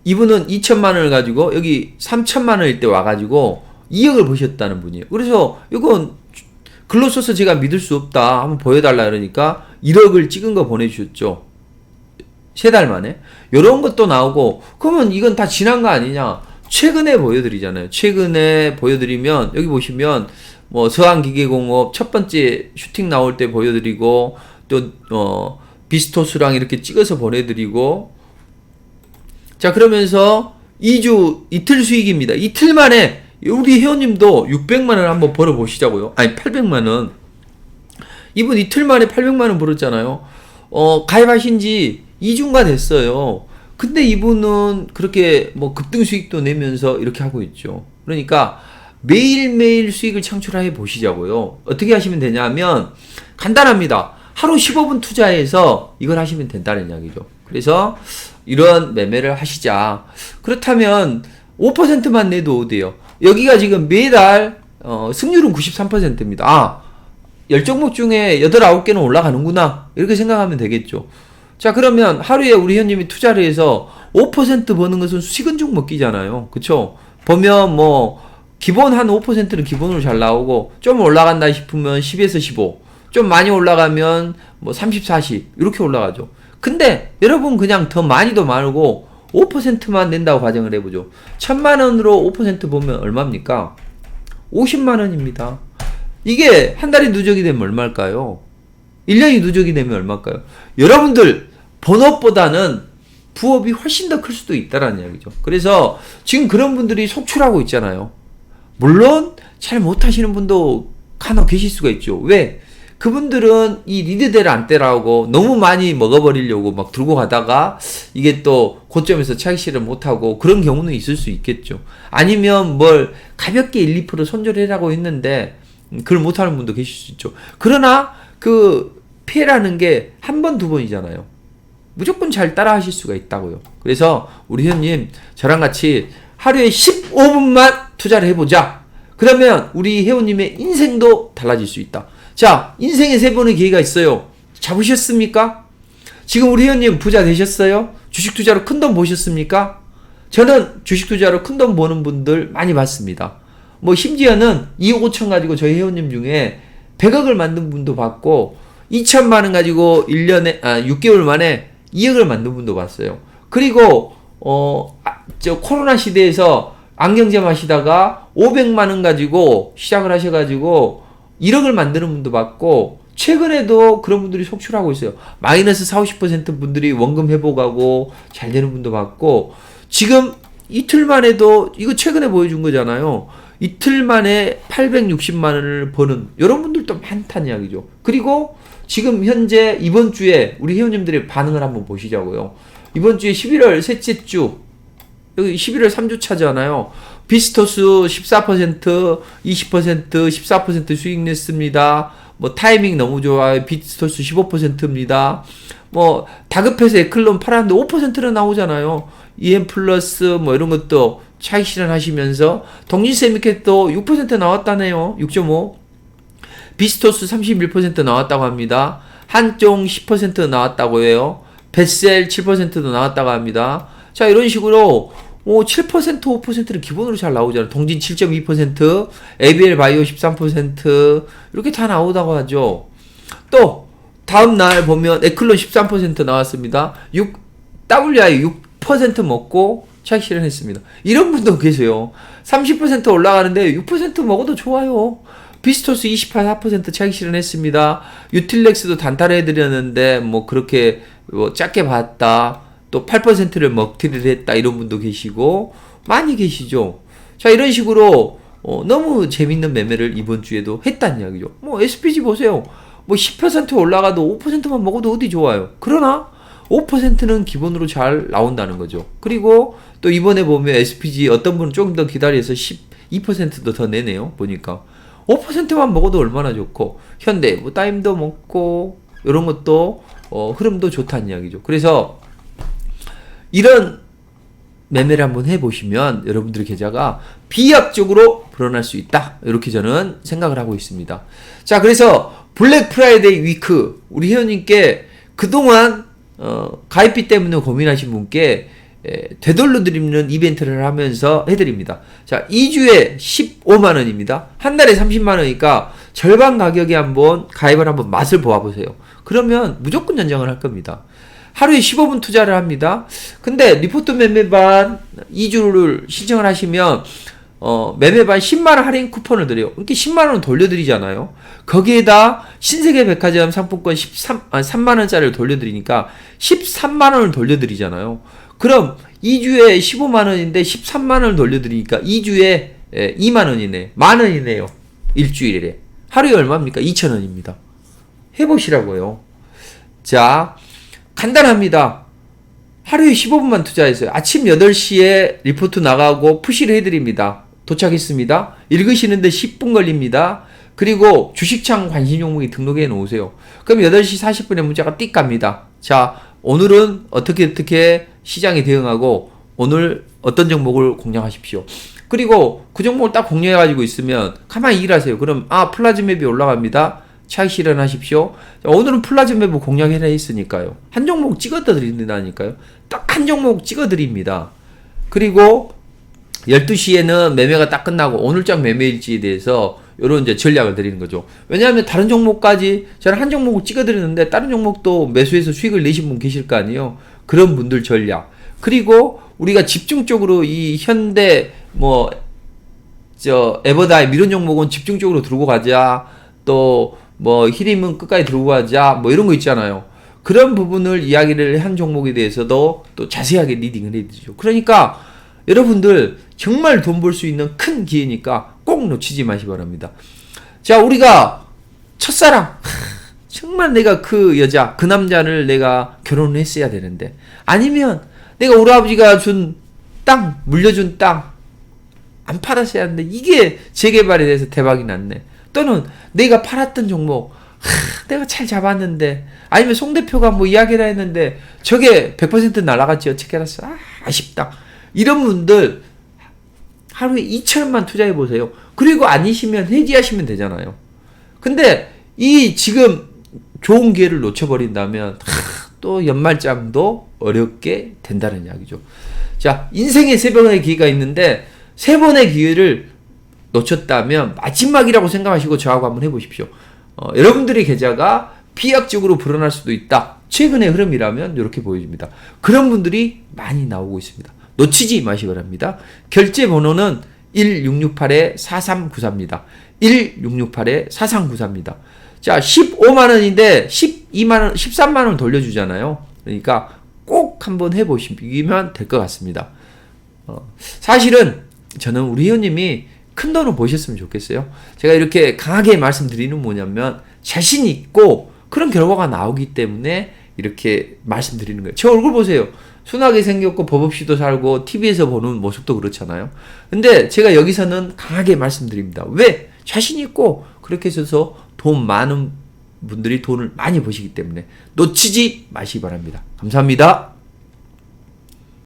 이분은 2천만원을 가지고 여기 3천만원일 때 와가지고 2억을 버셨다는 분이에요. 그래서 이건 글로 써서 제가 믿을 수 없다. 한번 보여달라 그러니까 1억을 찍은 거 보내주셨죠. 3달 만에. 요런 것도 나오고 그러면 이건 다 지난 거 아니냐. 최근에 보여드리잖아요. 최근에 보여드리면 여기 보시면 서한기계공업 첫 번째 슈팅 나올 때 보여드리고 또 비스토스랑 이렇게 찍어서 보내드리고 자 그러면서 2주 이틀 수익입니다. 이틀 만에 우리 회원님도 600만원 한번 벌어보시자고요. 아니 800만원. 이분 이틀 만에 800만원 벌었잖아요. 가입하신 지 2주가 됐어요. 근데 이분은 그렇게 급등 수익도 내면서 이렇게 하고 있죠. 그러니까 매일매일 수익을 창출해 보시자고요. 어떻게 하시면 되냐면 간단합니다. 하루 15분 투자해서 이걸 하시면 된다는 이야기죠. 그래서 이런 매매를 하시자. 그렇다면 5%만 내도 돼요. 여기가 지금 매달 승률은 93%입니다. 10종목 중에 8, 9개는 올라가는구나. 이렇게 생각하면 되겠죠. 자 그러면 하루에 우리 회원님이 투자를 해서 5% 버는 것은 식은죽 먹기잖아요. 그쵸? 보면 기본 한 5%는 기본으로 잘 나오고 좀 올라간다 싶으면 10에서 15, 좀 많이 올라가면 30, 40 이렇게 올라가죠. 근데 여러분 그냥 더 많이도 말고 5%만 낸다고 가정을 해보죠. 1000만원으로 5% 보면 얼마입니까? 50만원입니다. 이게 한 달이 누적이 되면 얼마일까요? 1년이 누적이 되면 얼마일까요? 여러분들 본업보다는 부업이 훨씬 더 클 수도 있다라는 이야기죠. 그래서 지금 그런 분들이 속출하고 있잖아요. 물론 잘 못하시는 분도 간혹 계실 수가 있죠. 왜? 그분들은 이 리드대를 안 떼라고 너무 많이 먹어버리려고 막 들고 가다가 이게 또 고점에서 차익 실현 못하고 그런 경우는 있을 수 있겠죠. 아니면 뭘 가볍게 1, 2% 손절해라고 했는데 그걸 못하는 분도 계실 수 있죠. 그러나 그 피해라는 게 한 번, 두 번이잖아요. 무조건 잘 따라 하실 수가 있다고요. 그래서 우리 회원님 저랑 같이 하루에 15분만 투자를 해보자. 그러면 우리 회원님의 인생도 달라질 수 있다. 자, 인생에 3번의 기회가 있어요. 잡으셨습니까? 지금 우리 회원님 부자 되셨어요? 주식 투자로 큰돈 보셨습니까? 저는 주식 투자로 큰돈 버는 분들 많이 봤습니다. 뭐 심지어는 2억 5천 가지고 저희 회원님 중에 100억을 만든 분도 봤고 2천만 원 가지고 6개월 만에 2억을 만든 분도 봤어요. 그리고 저 코로나 시대에서 안경제 마시다가 500만 원 가지고 시작을 하셔가지고 1억을 만드는 분도 봤고 최근에도 그런 분들이 속출하고 있어요. 마이너스 40, 50% 분들이 원금 회복하고 잘 되는 분도 봤고 지금 이틀 만에도 이거 최근에 보여준 거잖아요. 이틀 만에 860만 원을 버는 이런 분들도 많다는 이야기죠. 그리고 지금 현재 이번 주에 우리 회원님들의 반응을 한번 보시자고요. 이번 주에 11월 셋째 주 여기 11월 3주 차잖아요. 비스토스 14%, 20%, 14% 수익 냈습니다. 뭐 타이밍 너무 좋아요. 비스토스 15%입니다. 뭐 다급해서 에클론 팔았는데 5%는 나오잖아요. EM 플러스 뭐 이런 것도 차익 실현하시면서 동진세미캣도 6% 나왔다네요. 6.5. 비스토스 31% 나왔다고 합니다. 한종 10% 나왔다고 해요. 베셀 7%도 나왔다고 합니다. 자, 이런 식으로 7%, 5%는 기본으로 잘 나오잖아요. 동진 7.2%, ABL 바이오 13% 이렇게 다 나오다고 하죠. 또 다음 날 보면 에클론 13% 나왔습니다. WI 6% 먹고 차익 실현했습니다. 이런 분도 계세요. 30% 올라가는데 6% 먹어도 좋아요. 비스토스 24% 차익 실현했습니다. 유틸렉스도 단타해드렸는데 뭐 그렇게 뭐 작게 봤다. 또 8%를 먹튀를 했다. 이런 분도 계시고 많이 계시죠. 자, 이런 식으로 너무 재밌는 매매를 이번 주에도 했다는 이야기죠. 뭐 SPG 보세요. 뭐 10% 올라가도 5%만 먹어도 어디 좋아요. 그러나 5%는 기본으로 잘 나온다는 거죠. 그리고 또 이번에 보면 SPG 어떤 분은 조금 더 기다려서 12%도 더 내네요. 보니까 5%만 먹어도 얼마나 좋고 현대 뭐 따임도 먹고 이런 것도 흐름도 좋다는 이야기죠. 그래서 이런 매매를 한번 해보시면 여러분들의 계좌가 비약적으로 불어날 수 있다. 이렇게 저는 생각을 하고 있습니다. 자, 그래서 블랙 프라이데이 위크 우리 회원님께 그동안 가입비 때문에 고민하신 분께 되돌려 드리는 이벤트를 하면서 해드립니다. 자, 2주에 15만원입니다. 한 달에 30만원이니까 절반 가격에 한번 가입을 한번 맛을 보아보세요. 그러면 무조건 연장을 할 겁니다. 하루에 15분 투자를 합니다. 근데 리포트 매매반 2주를 신청을 하시면 매매반 10만원 할인 쿠폰을 드려요. 이렇게 10만원 돌려드리잖아요. 거기에다 신세계 백화점 상품권 3만원짜리를 돌려드리니까 13만원을 돌려드리잖아요. 그럼 2주에 15만원인데 13만원을 돌려드리니까 2주에 2만원이네. 만원이네요. 일주일에. 하루에 얼마입니까? 2천원입니다. 해보시라고요. 자, 간단합니다. 하루에 15분만 투자했어요. 아침 8시에 리포트 나가고 푸시를 해드립니다. 도착했습니다. 읽으시는데 10분 걸립니다. 그리고 주식창 관심 종목이 등록해 놓으세요. 그럼 8시 40분에 문자가 띡 갑니다. 자, 오늘은 어떻게 시장에 대응하고 오늘 어떤 종목을 공략하십시오. 그리고 그 종목을 딱 공략해가지고 있으면 가만히 일하세요. 그럼 플라즈맵이 올라갑니다. 차익 실현하십시오. 오늘은 플라즈맵을 공략해라 했으니까요. 한 종목 찍어드린다니까요. 딱 한 종목 찍어드립니다. 그리고 12시에는 매매가 딱 끝나고 오늘장 매매일지에 대해서 이런 이제 전략을 드리는 거죠. 왜냐하면 다른 종목까지 저는 한 종목을 찍어드리는데 다른 종목도 매수해서 수익을 내신 분 계실 거 아니에요. 그런 분들 전략. 그리고 우리가 집중적으로 이 현대 에버다임 이런 종목은 집중적으로 들고 가자. 또 히림은 끝까지 들고 가자. 이런 거 있잖아요. 그런 부분을 이야기를 한 종목에 대해서도 또 자세하게 리딩을 해드리죠. 그러니까 여러분들 정말 돈 벌 수 있는 큰 기회니까 꼭 놓치지 마시기 바랍니다. 자, 우리가 첫사랑 정말 내가 그 여자 그 남자를 내가 결혼을 했어야 되는데 아니면 내가 우리 아버지가 준 땅 물려준 땅 안 팔았어야 하는데 이게 재개발에 대해서 대박이 났네. 또는 내가 팔았던 종목 내가 잘 잡았는데 아니면 송 대표가 이야기를 했는데 저게 100% 날아갔지 어떻게 알았어? 아쉽다. 이런 분들 하루에 2천원만 투자해 보세요. 그리고 아니시면 해지하시면 되잖아요. 근데 이 지금 좋은 기회를 놓쳐버린다면 또 연말장도 어렵게 된다는 이야기죠. 자, 인생에 세 번의 기회가 있는데 세 번의 기회를 놓쳤다면 마지막이라고 생각하시고 저하고 한번 해보십시오. 여러분들의 계좌가 비약적으로 불어날 수도 있다. 최근의 흐름이라면 이렇게 보여집니다. 그런 분들이 많이 나오고 있습니다. 놓치지 마시기 바랍니다. 결제 번호는 1668-4394입니다. 1668-4394입니다. 자, 15만원인데 12만원, 13만원 돌려주잖아요. 그러니까 꼭 한번 해보시면 될 것 같습니다. 사실은 저는 우리 회원님이 큰 돈을 보셨으면 좋겠어요. 제가 이렇게 강하게 말씀드리는 뭐냐면 자신 있고 그런 결과가 나오기 때문에 이렇게 말씀드리는 거예요. 제 얼굴 보세요. 순하게 생겼고 법 없이도 살고 TV에서 보는 모습도 그렇잖아요. 근데 제가 여기서는 강하게 말씀드립니다. 왜? 자신 있고 그렇게 해서 돈 많은 분들이 돈을 많이 버시기 때문에 놓치지 마시기 바랍니다. 감사합니다.